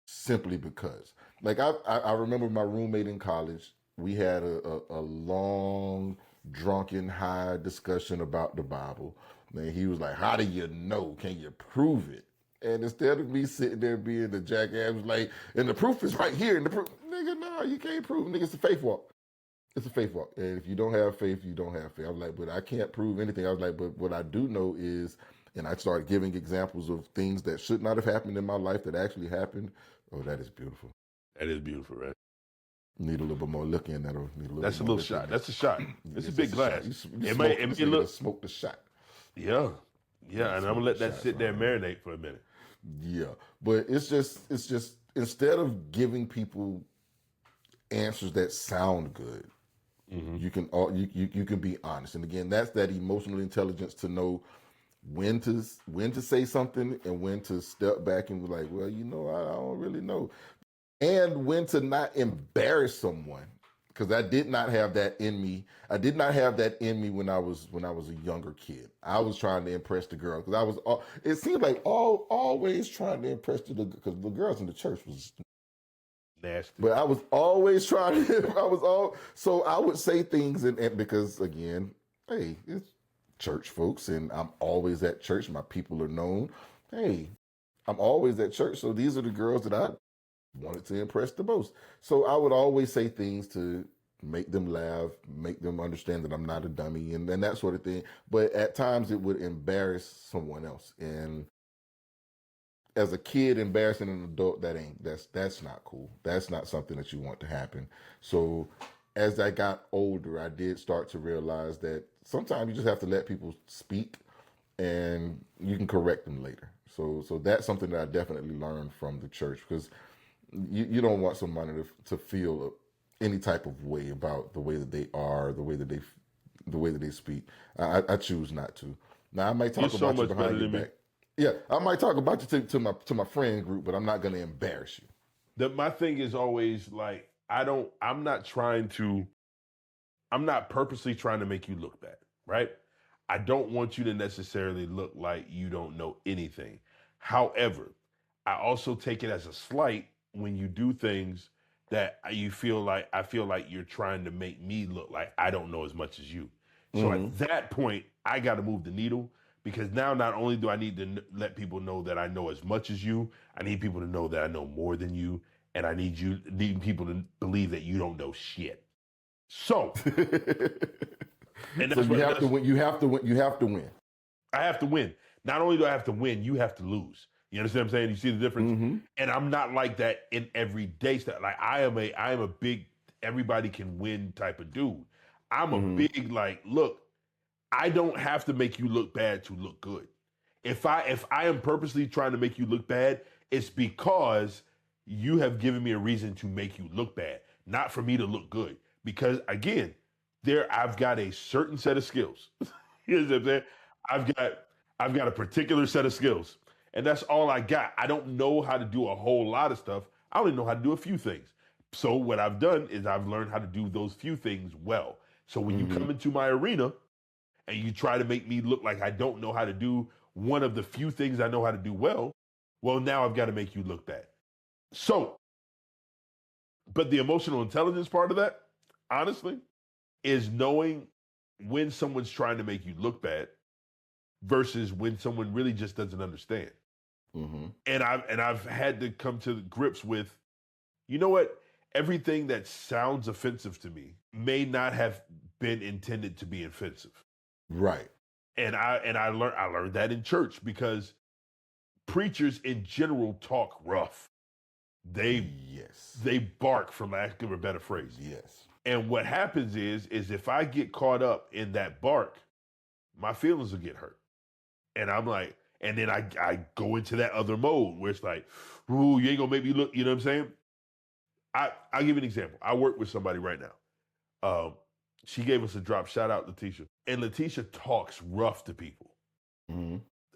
simply because. Like I remember my roommate in college, we had a long, drunken, high discussion about the Bible. Man, he was like, how do you know? Can you prove it? And instead of me sitting there being the jackass, I was like, and the proof is right here. And the proof, nigga, no, you can't prove it. Nigga, it's a faith walk. It's a faith walk. And if you don't have faith, you don't have faith. I was like, but I can't prove anything. I was like, but what I do know is, and I started giving examples of things that should not have happened in my life that actually happened. Oh, that is beautiful. That is beautiful, right? Need a little bit more liquor in that, or need a little That's bit a more little liquor in shot. that. That's a shot. It's a Yes, big it's a shot. glass. You It smoke may this nigga look, that smoked the shot. yeah, You yeah, and I'm gonna smoke the let that shots, sit there and marinate for a minute. Yeah, but it's just instead of giving people answers that sound good, you can you can be honest. And again, that's that emotional intelligence to know when to say something and when to step back and be like, well, I don't really know, and when to not embarrass someone, because I did not have that in me. I did not have that in me when I was a younger kid. I was trying to impress the girl because it seemed like always trying to impress because the girls in the church was. Nasty. But I was always trying to, so I would say things and because again, hey, it's church folks and I'm always at church. My people are known. Hey, I'm always at church. So these are the girls that I wanted to impress the most. So I would always say things to make them laugh, make them understand that I'm not a dummy and that sort of thing. But at times it would embarrass someone else. And as a kid embarrassing an adult, that's not cool. That's not something that you want to happen. So as I got older, I did start to realize that sometimes you just have to let people speak and you can correct them later. So that's something that I definitely learned from the church, because you don't want somebody to feel any type of way about the way that they are, the way that they speak. I choose not to. Now I might You're talk so about you much better behind your than me. back. Yeah, I might talk about you to my friend group, but I'm not going to embarrass you. My thing is always like I'm not purposely trying to make you look bad, right? I don't want you to necessarily look like you don't know anything. However, I also take it as a slight when you do things that I feel like you're trying to make me look like I don't know as much as you. So at that point, I got to move the needle, because now not only do I need to let people know that I know as much as you, I need people to know that I know more than you, and I need people to believe that you don't know shit. So, and So that's you what have to that's win. You have to win. You have to win. I have to win. Not only do I have to win, you have to lose. You understand what I'm saying? You see the difference? And I'm not like that in everyday stuff. Like I am a big everybody can win type of dude. I'm a big like, look, I don't have to make you look bad to look good. If I am purposely trying to make you look bad, it's because you have given me a reason to make you look bad, not for me to look good. Because again, I've got a certain set of skills. You know what I'm saying? I've got I've got a particular set of skills. And that's all I got. I don't know how to do a whole lot of stuff. I only know how to do a few things. So what I've done is I've learned how to do those few things well. So when you come into my arena and you try to make me look like I don't know how to do one of the few things I know how to do well, now I've got to make you look bad. So, but the emotional intelligence part of that, honestly, is knowing when someone's trying to make you look bad versus when someone really just doesn't understand. And I've had to come to grips with, you know what? Everything that sounds offensive to me may not have been intended to be offensive. Right. And I learned that in church, because preachers in general talk rough. Yes. They bark, for lack of a better phrase. Yes. And what happens is if I get caught up in that bark, my feelings will get hurt. And I'm like, and then I go into that other mode where it's like, ooh, you ain't gonna make me look, you know what I'm saying? I'll give you an example. I work with somebody right now. She gave us a drop. Shout out Letitia. And Letitia talks rough to people.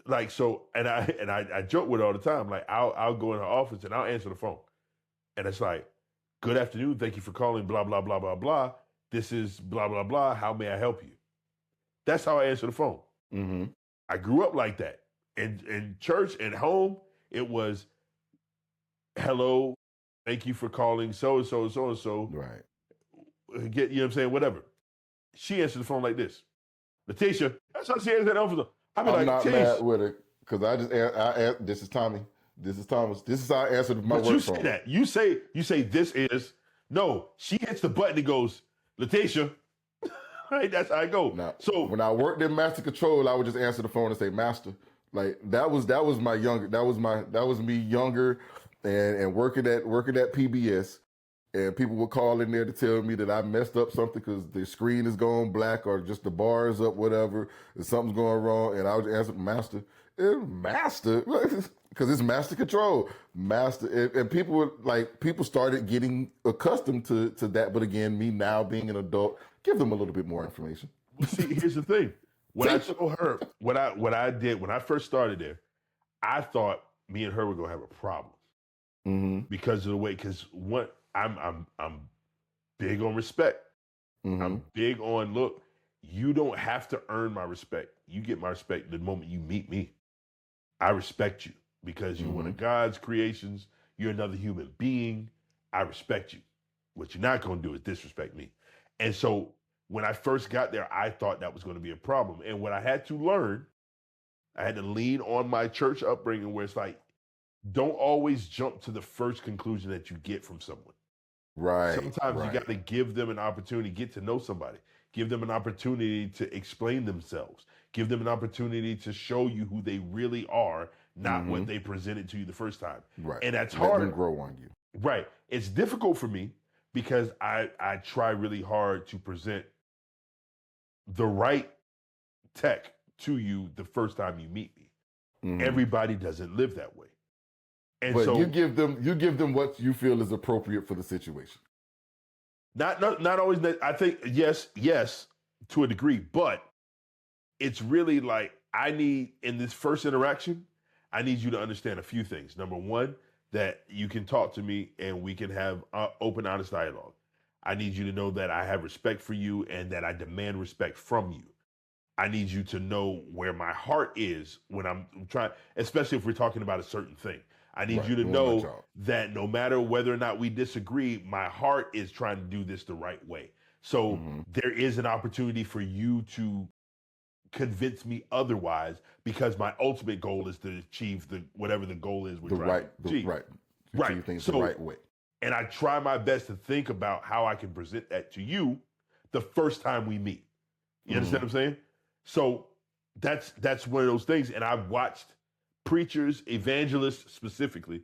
Like, so, and I joke with her all the time. Like, I'll go in her office and I'll answer the phone. And it's like, good afternoon. Thank you for calling, blah, blah, blah, blah, blah. This is blah, blah, blah. How may I help you? That's how I answer the phone. I grew up like that. In church and home, it was, hello, thank you for calling so-and-so and so-and-so. Right. Get, you know what I'm saying? Whatever. She answered the phone like this. Letitia, that's how she answered that phone. I'd be I'm like, not Tish. mad with it because this is Tommy. This is Thomas. This is how I answered my But work you phone. say that. You say this is. No, she hits the button and goes, Letitia. Right? That's how I go. Now, So when I worked in Master Control, I would just answer the phone and say Master. Like that was my younger. That was me younger and working at PBS. and people would call in there to tell me that I messed up something because the screen is going black or just the bar is up, whatever, and something's going wrong. And I would answer, Master, Master, because it's Master Control, Master. And people were like, people started getting accustomed to that. But again, me now being an adult, give them a little bit more information. Well, see, here's the thing. When I told her, what I did when I first started there, I thought me and her were gonna have a problem because of the way. Because what I'm big on respect. I'm big on look. You don't have to earn my respect. You get my respect the moment you meet me. I respect you because you're one of God's creations. You're another human being. I respect you. What you're not gonna do is disrespect me. And so when I first got there, I thought that was going to be a problem. And what I had to learn, I had to lean on my church upbringing where it's like, don't always jump to the first conclusion that you get from someone. Right. Sometimes you got to give them an opportunity, get to know somebody, give them an opportunity to explain themselves, give them an opportunity to show you who they really are, not what they presented to you the first time. Right. And that's Let hard. them grow on you. Right. It's difficult for me because I try really hard to present the right tech to you the first time you meet me. Everybody doesn't live that way. And but so you give them what you feel is appropriate for the situation. Not always that. I think yes to a degree, but it's really like I need in this first interaction, I need you to understand a few things. Number one, that you can talk to me and we can have open, honest dialogue. I need you to know that I have respect for you and that I demand respect from you. I need you to know where my heart is when I'm trying, especially if we're talking about a certain thing. I need you to know that no matter whether or not we disagree, my heart is trying to do this the right way. So there is an opportunity for you to convince me otherwise because my ultimate goal is to achieve whatever the goal is we're trying to achieve. Achieve things the right way. And I try my best to think about how I can present that to you the first time we meet. You understand what I'm saying? So that's one of those things. And I've watched preachers, evangelists specifically,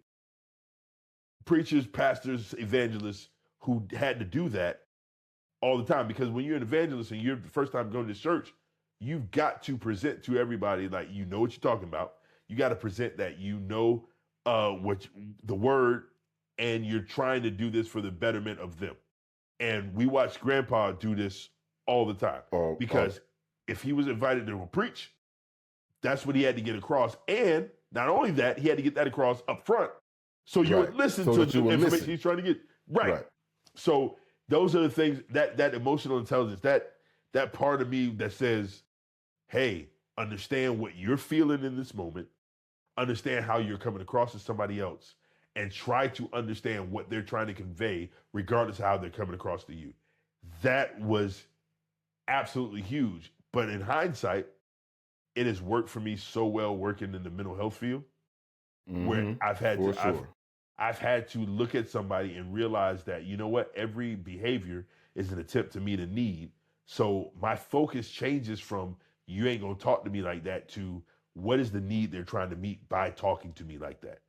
preachers, pastors, evangelists who had to do that all the time. Because when you're an evangelist and you're the first time going to church, you've got to present to everybody like you know what you're talking about. You got to present that you know the word, and you're trying to do this for the betterment of them. And we watched Grandpa do this all the time because if he was invited to preach, that's what he had to get across. And not only that, he had to get that across up front. So you would listen to the information he's trying to get. Right. So those are the things that emotional intelligence, that part of me that says, hey, understand what you're feeling in this moment, understand how you're coming across to somebody else, and try to understand what they're trying to convey, regardless of how they're coming across to you. That was absolutely huge. But in hindsight, it has worked for me so well working in the mental health field, where I've had to look at somebody and realize that, you know what, every behavior is an attempt to meet a need. So my focus changes from you ain't gonna talk to me like that to what is the need they're trying to meet by talking to me like that.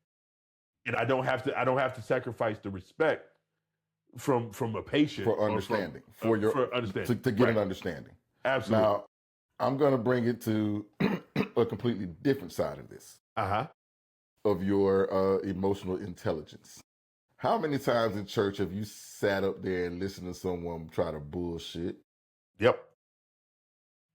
And I don't have to sacrifice the respect from a patient for understanding, for understanding to get an understanding. Absolutely. Now, I'm going to bring it to a completely different side of this. Of your emotional intelligence. How many times in church have you sat up there and listened to someone try to bullshit? Yep.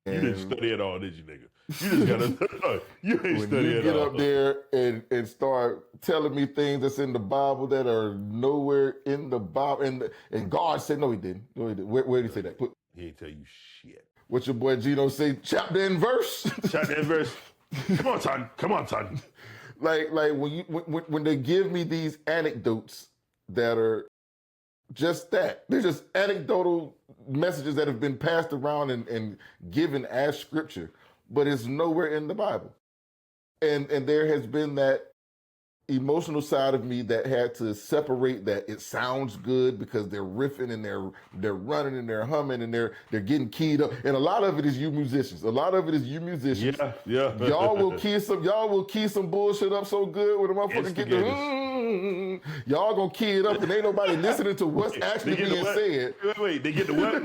And you didn't study at all, did you, nigga? You just gotta. You ain't study at all. When you get up there and start telling me things that's in the Bible that are nowhere in the Bible, and God said, no, he didn't. No, he didn't. Where did he say that? He ain't tell you shit. What your boy Gino say? Chapter and verse. Chapter and verse. Come on, son. Like when they give me these anecdotes that are just that. They're just anecdotal messages that have been passed around and given as scripture, but it's nowhere in the Bible. And there has been that emotional side of me that had to separate that it sounds good because they're riffing and they're running and they're humming and they're getting keyed up. And a lot of it is you musicians. Yeah. Y'all will key some bullshit up so good when the motherfucker get the Y'all gonna key it up and ain't nobody listening to what's actually being said. Wait, they get the what?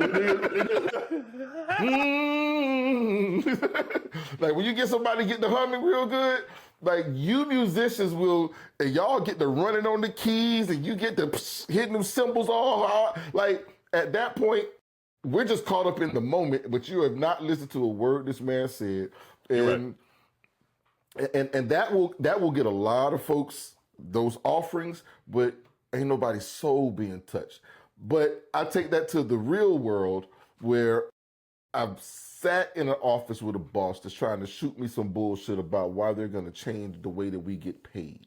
Like when you get somebody get the humming real good, like you musicians will, and y'all get the running on the keys and you get the hitting them cymbals all hard. Like at that point, we're just caught up in the moment, but you have not listened to a word this man said. And and that will get a lot of folks those offerings, but ain't nobody's soul being touched. But I take that to the real world where I've sat in an office with a boss that's trying to shoot me some bullshit about why they're going to change the way that we get paid.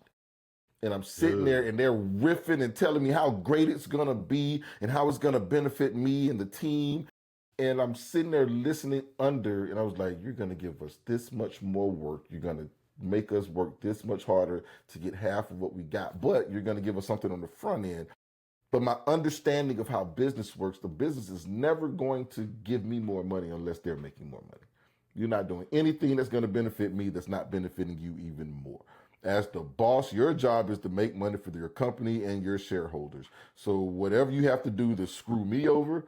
And I'm sitting there and they're riffing and telling me how great it's going to be and how it's going to benefit me and the team. And I'm sitting there listening and I was like, you're going to give us this much more work. You're going to make us work this much harder to get half of what we got, but you're going to give us something on the front end. But my understanding of how business works, the business is never going to give me more money unless they're making more money. You're not doing anything that's going to benefit me that's not benefiting you even more. As the boss, your job is to make money for your company and your shareholders. So whatever you have to do to screw me over,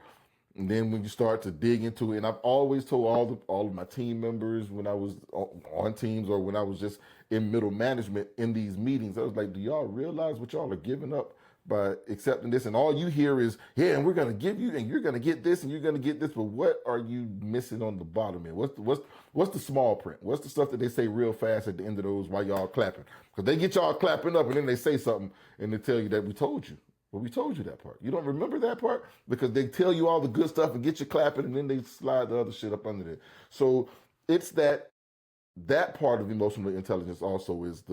and then when you start to dig into it, and I've always told all of my team members when I was on teams or when I was just in middle management in these meetings, I was like, do y'all realize what y'all are giving up by accepting this? And all you hear is, yeah, and we're going to give you, and you're going to get this, and you're going to get this. But what are you missing on the bottom end? What's the small print? What's the stuff that they say real fast at the end of those while y'all clapping? Because they get y'all clapping up, and then they say something, and they tell you that we told you. Well, we told you that part. You don't remember that part? Because they tell you all the good stuff and get you clapping, and then they slide the other shit up under there. So it's that part of emotional intelligence also is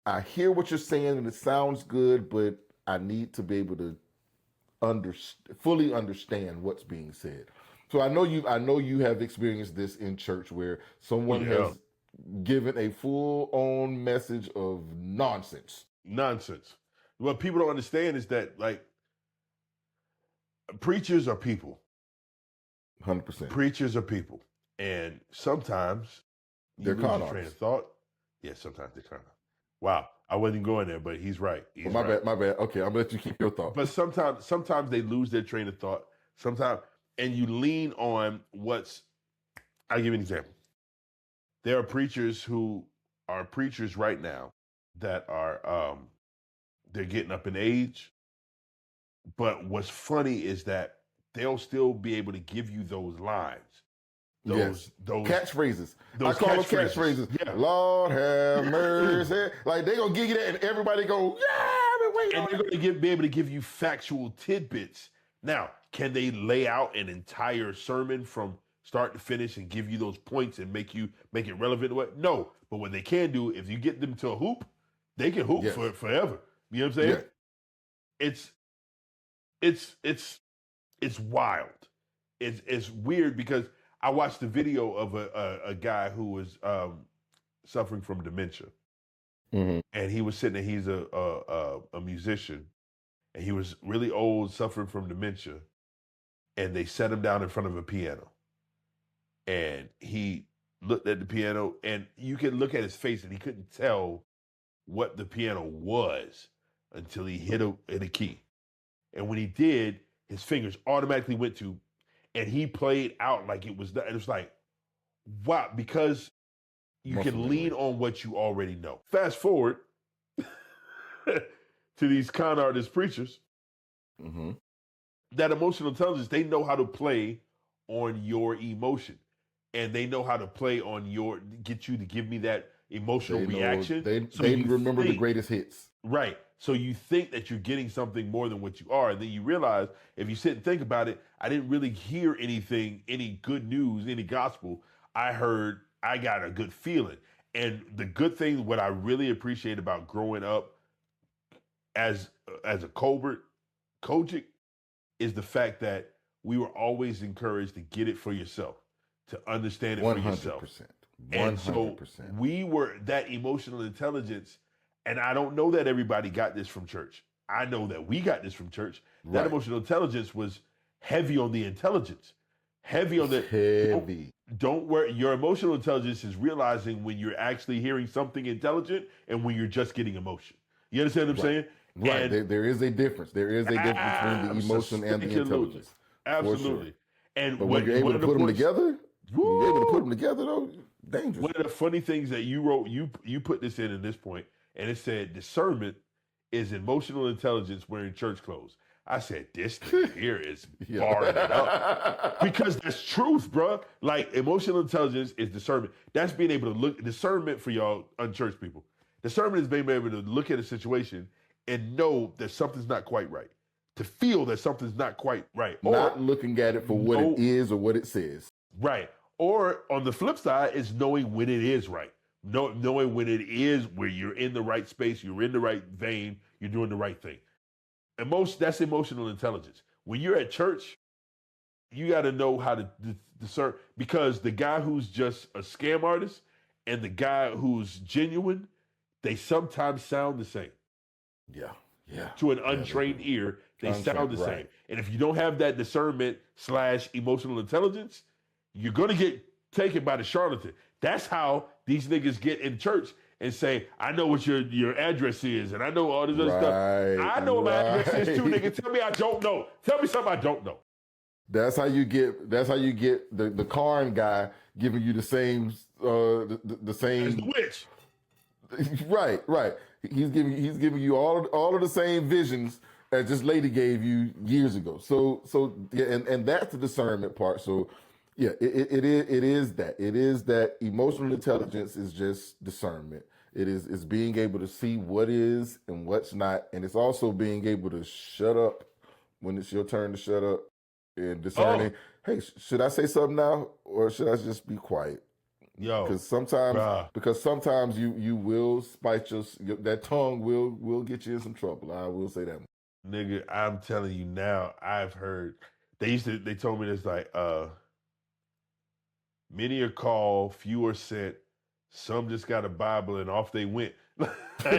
I hear what you're saying and it sounds good, but I need to be able to fully understand what's being said. So I know you have experienced this in church where someone has given a full-on message of nonsense. Nonsense. What people don't understand is that, like, preachers are people. 100%. Preachers are people. And sometimes they're lose your train of thought. Yeah, sometimes they're kind of. Wow, I wasn't going there, but he's right. My bad. Okay, I'm gonna let you keep your thought. But sometimes they lose their train of thought. Sometimes, and you lean on I'll give you an example. There are preachers who are preachers right now that are they're getting up in age. But what's funny is that they'll still be able to give you those lines. Those catchphrases. I call them catchphrases. Yeah. Lord have mercy. Like they gonna give you that, and everybody go, yeah. And they're gonna be able to give you factual tidbits. Now, can they lay out an entire sermon from start to finish and give you those points and make it relevant? No, but what they can do, if you get them to a hoop, they can hoop for forever. You know what I'm saying? Yeah. It's wild. It's weird because I watched the video of a guy who was suffering from dementia, and he was sitting there. He's a musician, and he was really old, suffering from dementia, and they set him down in front of a piano, and he looked at the piano, and you can look at his face, and he couldn't tell what the piano was until he hit a key, and when he did, his fingers automatically went to. And he played out like it was like, wow, because you can lean on what you already know. Fast forward to these con artist preachers, that emotional intelligence, they know how to play on your emotion. And they know how to play on get you to give me that emotional reaction. They remember the greatest hits. Right. So you think that you're getting something more than what you are. And then you realize, if you sit and think about it, I didn't really hear anything, any good news, any gospel. I got a good feeling. And the good thing, what I really appreciate about growing up as a Kojic, is the fact that we were always encouraged to get it for yourself, to understand it 100%. For yourself. 100%. And so we were that emotional intelligence. And I don't know that everybody got this from church. I know that we got this from church. Right. That emotional intelligence was heavy on the intelligence. Don't worry. Your emotional intelligence is realizing when you're actually hearing something intelligent and when you're just getting emotion. You understand what I'm saying? Right. And There is a difference. There is a difference between the emotion and the intelligence. Absolutely. For sure. And But when you're able to put them together, when you're able to put them together, though, dangerous. One of the funny things that you wrote, you put this in this point, and it said discernment is emotional intelligence wearing church clothes. I said, this thing here is barring it up. Because that's truth, bro. Like, emotional intelligence is discernment. That's being able to look, discernment for y'all unchurched people. Discernment is being able to look at a situation and know that something's not quite right. To feel that something's not quite right. Not looking at it for what it is or what it says. Right. Or on the flip side is knowing when it is right. Knowing when it is where you're in the right space, you're in the right vein, you're doing the right thing. That's emotional intelligence. When you're at church, you got to know how to discern, because the guy who's just a scam artist and the guy who's genuine, they sometimes sound the same. Yeah. To an untrained ear, they sound the same. And if you don't have that discernment / emotional intelligence, you're going to get taken by the charlatan. That's how these niggas get in church and say, I know what your address is, and I know all this other stuff. I know what my address is too, nigga. Tell me I don't know. Tell me something I don't know. That's how you get the Karn guy giving you the same the same as the witch. Right. He's giving you all of the same visions as this lady gave you years ago. So yeah, and that's the discernment part. So yeah, it is that emotional intelligence is just discernment. It's being able to see what is and what's not, and it's also being able to shut up when it's your turn to shut up, and discerning, hey, should I say something now or should I just be quiet? Yo, because sometimes you will spite that tongue will get you in some trouble. I will say that. Nigga, I'm telling you now, I've heard they told me this, like, many are called, few are sent, some just got a Bible and off they went. That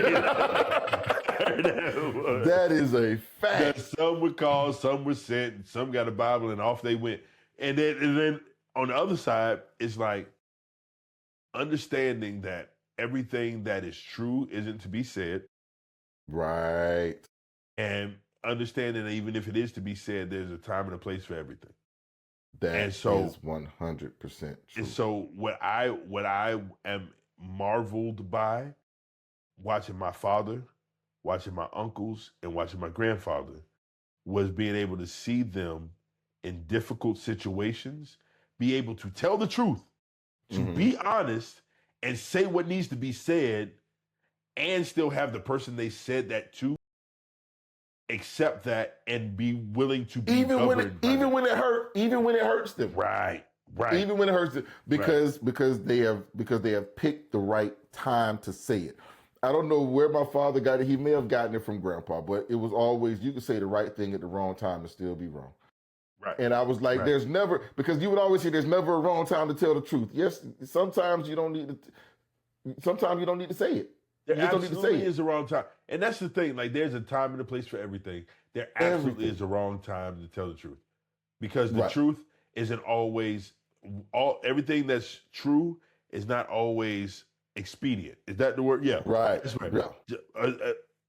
is a fact. That some were called, some were sent, some got a Bible and off they went. And then on the other side, it's like understanding that everything that is true isn't to be said. Right. And understanding that even if it is to be said, there's a time and a place for everything. That is 100% true. And so what I am marveled by, watching my father, watching my uncles, and watching my grandfather, was being able to see them in difficult situations, be able to tell the truth, to be honest, and say what needs to be said, and still have the person they said that to accept that and be willing to be even when it hurts them. Right. Even when it hurts them, because they have picked the right time to say it. I don't know where my father got it. He may have gotten it from grandpa, but it was always, you could say the right thing at the wrong time and still be wrong. Right. And I was like, there's never, because you would always say there's never a wrong time to tell the truth. Yes, sometimes you don't need to say it. There absolutely is a wrong time. And that's the thing. Like, there's a time and a place for everything. There absolutely is a wrong time to tell the truth. Because the truth isn't always, everything that's true is not always expedient. Is that the word? Yeah. Right. That's right. Yeah.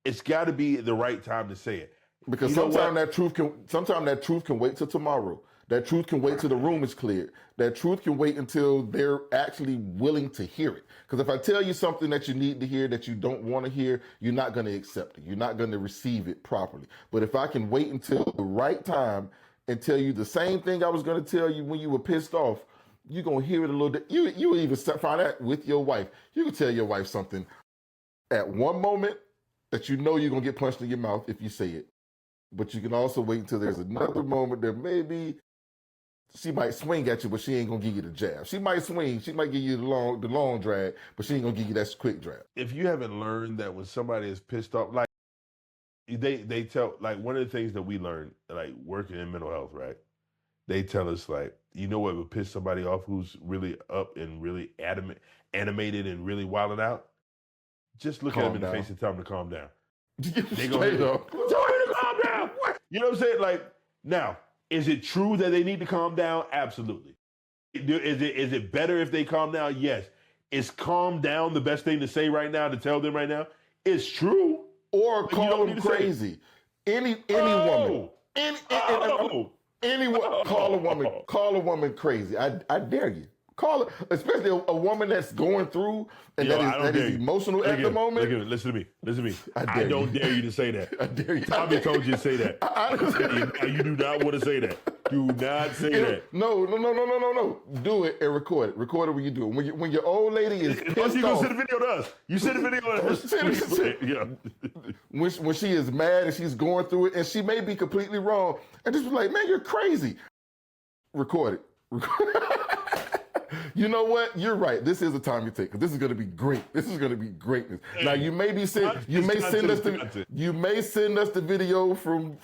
It's got to be the right time to say it. Because sometimes that truth can wait till tomorrow. That truth can wait till the room is cleared. That truth can wait until they're actually willing to hear it. Because if I tell you something that you need to hear that you don't want to hear, you're not going to accept it. You're not going to receive it properly. But if I can wait until the right time and tell you the same thing I was going to tell you when you were pissed off, you're going to hear it a little bit. You even find out with your wife. You can tell your wife something at one moment that you know you're going to get punched in your mouth if you say it. But you can also wait until there's another moment that maybe she might swing at you, but she ain't gonna give you the jab. She might swing, she might give you the long drag, but she ain't gonna give you that quick drag. If you haven't learned that when somebody is pissed off, like they tell, like, one of the things that we learned, like, working in mental health, right? They tell us, like, you know what would piss somebody off who's really up and really animated and really wilding out? Just look at them in the face and tell them to calm down. They gonna tell them to calm down. You know what I'm saying? Like, now, is it true that they need to calm down? Absolutely. Is it better if they calm down? Yes. Is calm down the best thing to say right now, to tell them right now? It's true. or But you call don't them need to say it. crazy. Any woman, anyone, call a woman crazy. I dare you. Call her, especially a woman that's going through and Yo, that is emotional at the moment. Look at me. Listen to me. I dare don't you. dare you to say that. I dare you. Tommy told you to say that. I Tell you now, you do not want to say that. Do not say that. No. Do it and record it. Record it when you do it. When your old lady is pissed You gonna off. send a video to us. You send a video to us. Yeah. When she is mad and she's going through it and she may be completely wrong and just be like, man, you're crazy. Record it. You know what? You're right. This is the time you take because this is going to be great. This is going to be greatness. Now you may be send us the video from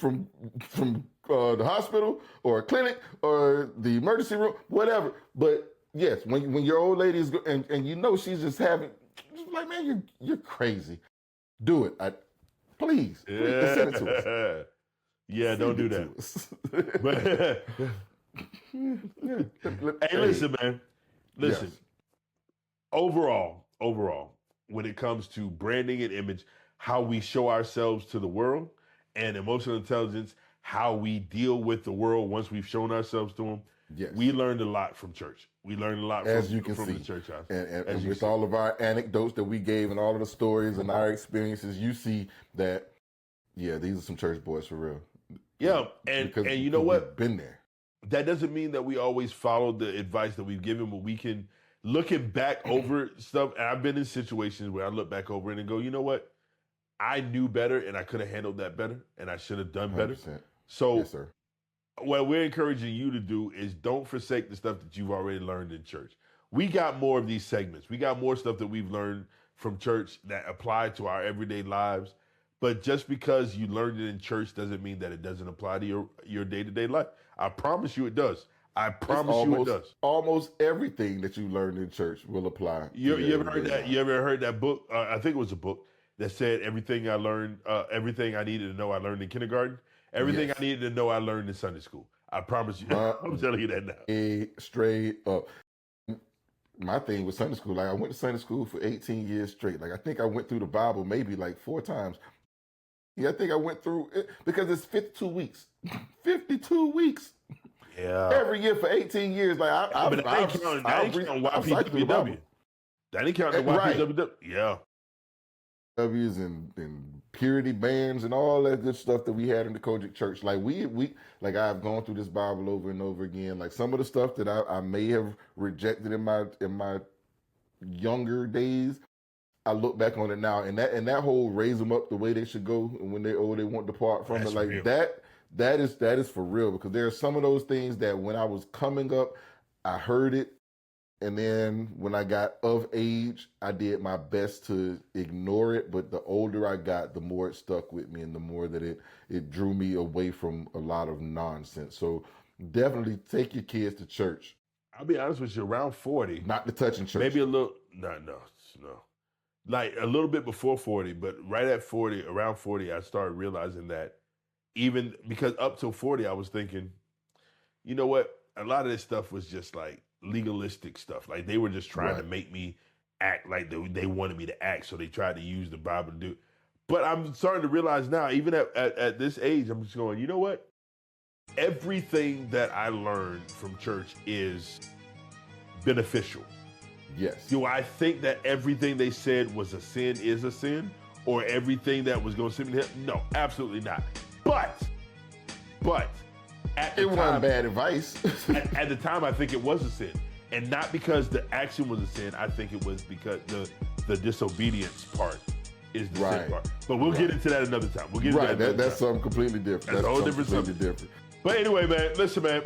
the hospital or a clinic or the emergency room, whatever. But yes, when your old lady is and you know she's just like, man, you're crazy. Do it. Please send it to us. Yeah, don't do that. Hey, listen, man. Listen. Yes. Overall, when it comes to branding and image, how we show ourselves to the world, and emotional intelligence, how we deal with the world once we've shown ourselves to them. Yes. We learned a lot from church. We learned a lot from the church house. And with all of our anecdotes that we gave and all of the stories and our experiences, you see that, yeah, these are some church boys for real. Yeah, and you know what? We've been there. That doesn't mean that we always follow the advice that we've given, but we can, looking back over stuff, and I've been in situations where I look back over it and go, you know what? I knew better and I could have handled that better and I should have done better. 100%. So yes, sir. What we're encouraging you to do is don't forsake the stuff that you've already learned in church. We got more of these segments. We got more stuff that we've learned from church that apply to our everyday lives. But just because you learned it in church doesn't mean that it doesn't apply to your day-to-day life. I promise you it does. I promise you it does. Almost everything that you learned in church will apply. You ever heard that? You ever heard that book? I think it was a book that said everything I learned, everything I needed to know I learned in kindergarten. Everything I needed to know I learned in Sunday school. I promise you. I'm telling you that now. Straight up. My thing with Sunday school, like I went to Sunday school for 18 years straight. Like I think I went through the Bible maybe like 4 times. Yeah, I think I went through it because it's 52 weeks. 52 weeks. Yeah. Every year for 18 years. Like that ain't counting YPWW. That ain't counting the YPWW. Yeah. W's and purity bands and all that good stuff that we had in the Kojic church. Like we like I've gone through this Bible over and over again. Like some of the stuff that I may have rejected in my younger days, I look back on it now, and that whole raise them up the way they should go, and when they won't depart from it, like real. that is for real, because there are some of those things that when I was coming up, I heard it, and then when I got of age, I did my best to ignore it. But the older I got, the more it stuck with me, and the more that it drew me away from a lot of nonsense. So definitely take your kids to church. I'll be honest with you, around 40, not the touching church, maybe a little, no. Like a little bit before 40, but right at 40, around 40, I started realizing that even because up till 40, I was thinking, you know what? A lot of this stuff was just like legalistic stuff. Like they were just trying to make me act like they wanted me to act. So they tried to use the Bible to do it. But I'm starting to realize now, even at this age, I'm just going, you know what? Everything that I learned from church is beneficial. Yes. Do I think that everything they said was a sin is a sin, or everything that was going to send me to hell? No, absolutely not. But at the it time, wasn't bad advice. at the time, I think it was a sin, and not because the action was a sin. I think it was because the disobedience part is the sin part. But we'll get into that another time. We'll get into that. That's something completely different. That's a whole different subject. But anyway, man, listen, man.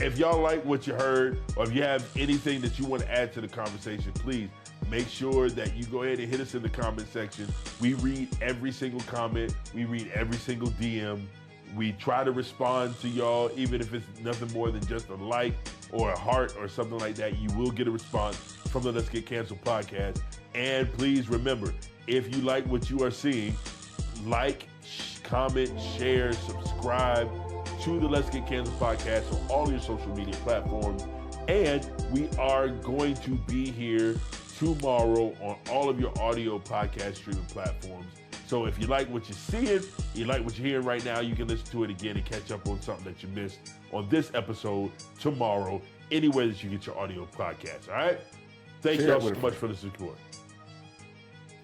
If y'all like what you heard, or if you have anything that you want to add to the conversation, please make sure that you go ahead and hit us in the comment section. We read every single comment. We read every single DM. We try to respond to y'all, even if it's nothing more than just a like or a heart or something like that. You will get a response from the Let's Get Canceled podcast. And please remember, if you like what you are seeing, like, comment, share, subscribe to the Let's Get Canceled podcast on all your social media platforms. And we are going to be here tomorrow on all of your audio podcast streaming platforms. So if you like what you're seeing, you like what you're hearing right now, you can listen to it again and catch up on something that you missed on this episode tomorrow, anywhere that you get your audio podcast. All right? Thank y'all so much for the support.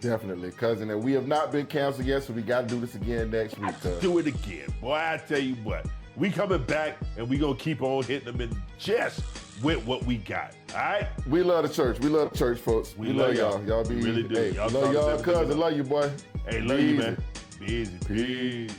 Definitely, cousin. And we have not been canceled yet, so we got to do this again next week. Do it again. Boy, I tell you what. We coming back, and we going to keep on hitting them in the chest with what we got. All right? We love the church. We love the church, folks. We love y'all. Y'all be really do. Hey, y'all love y'all, cousin. Love you, boy. Hey, love you, man. Be easy. Peace.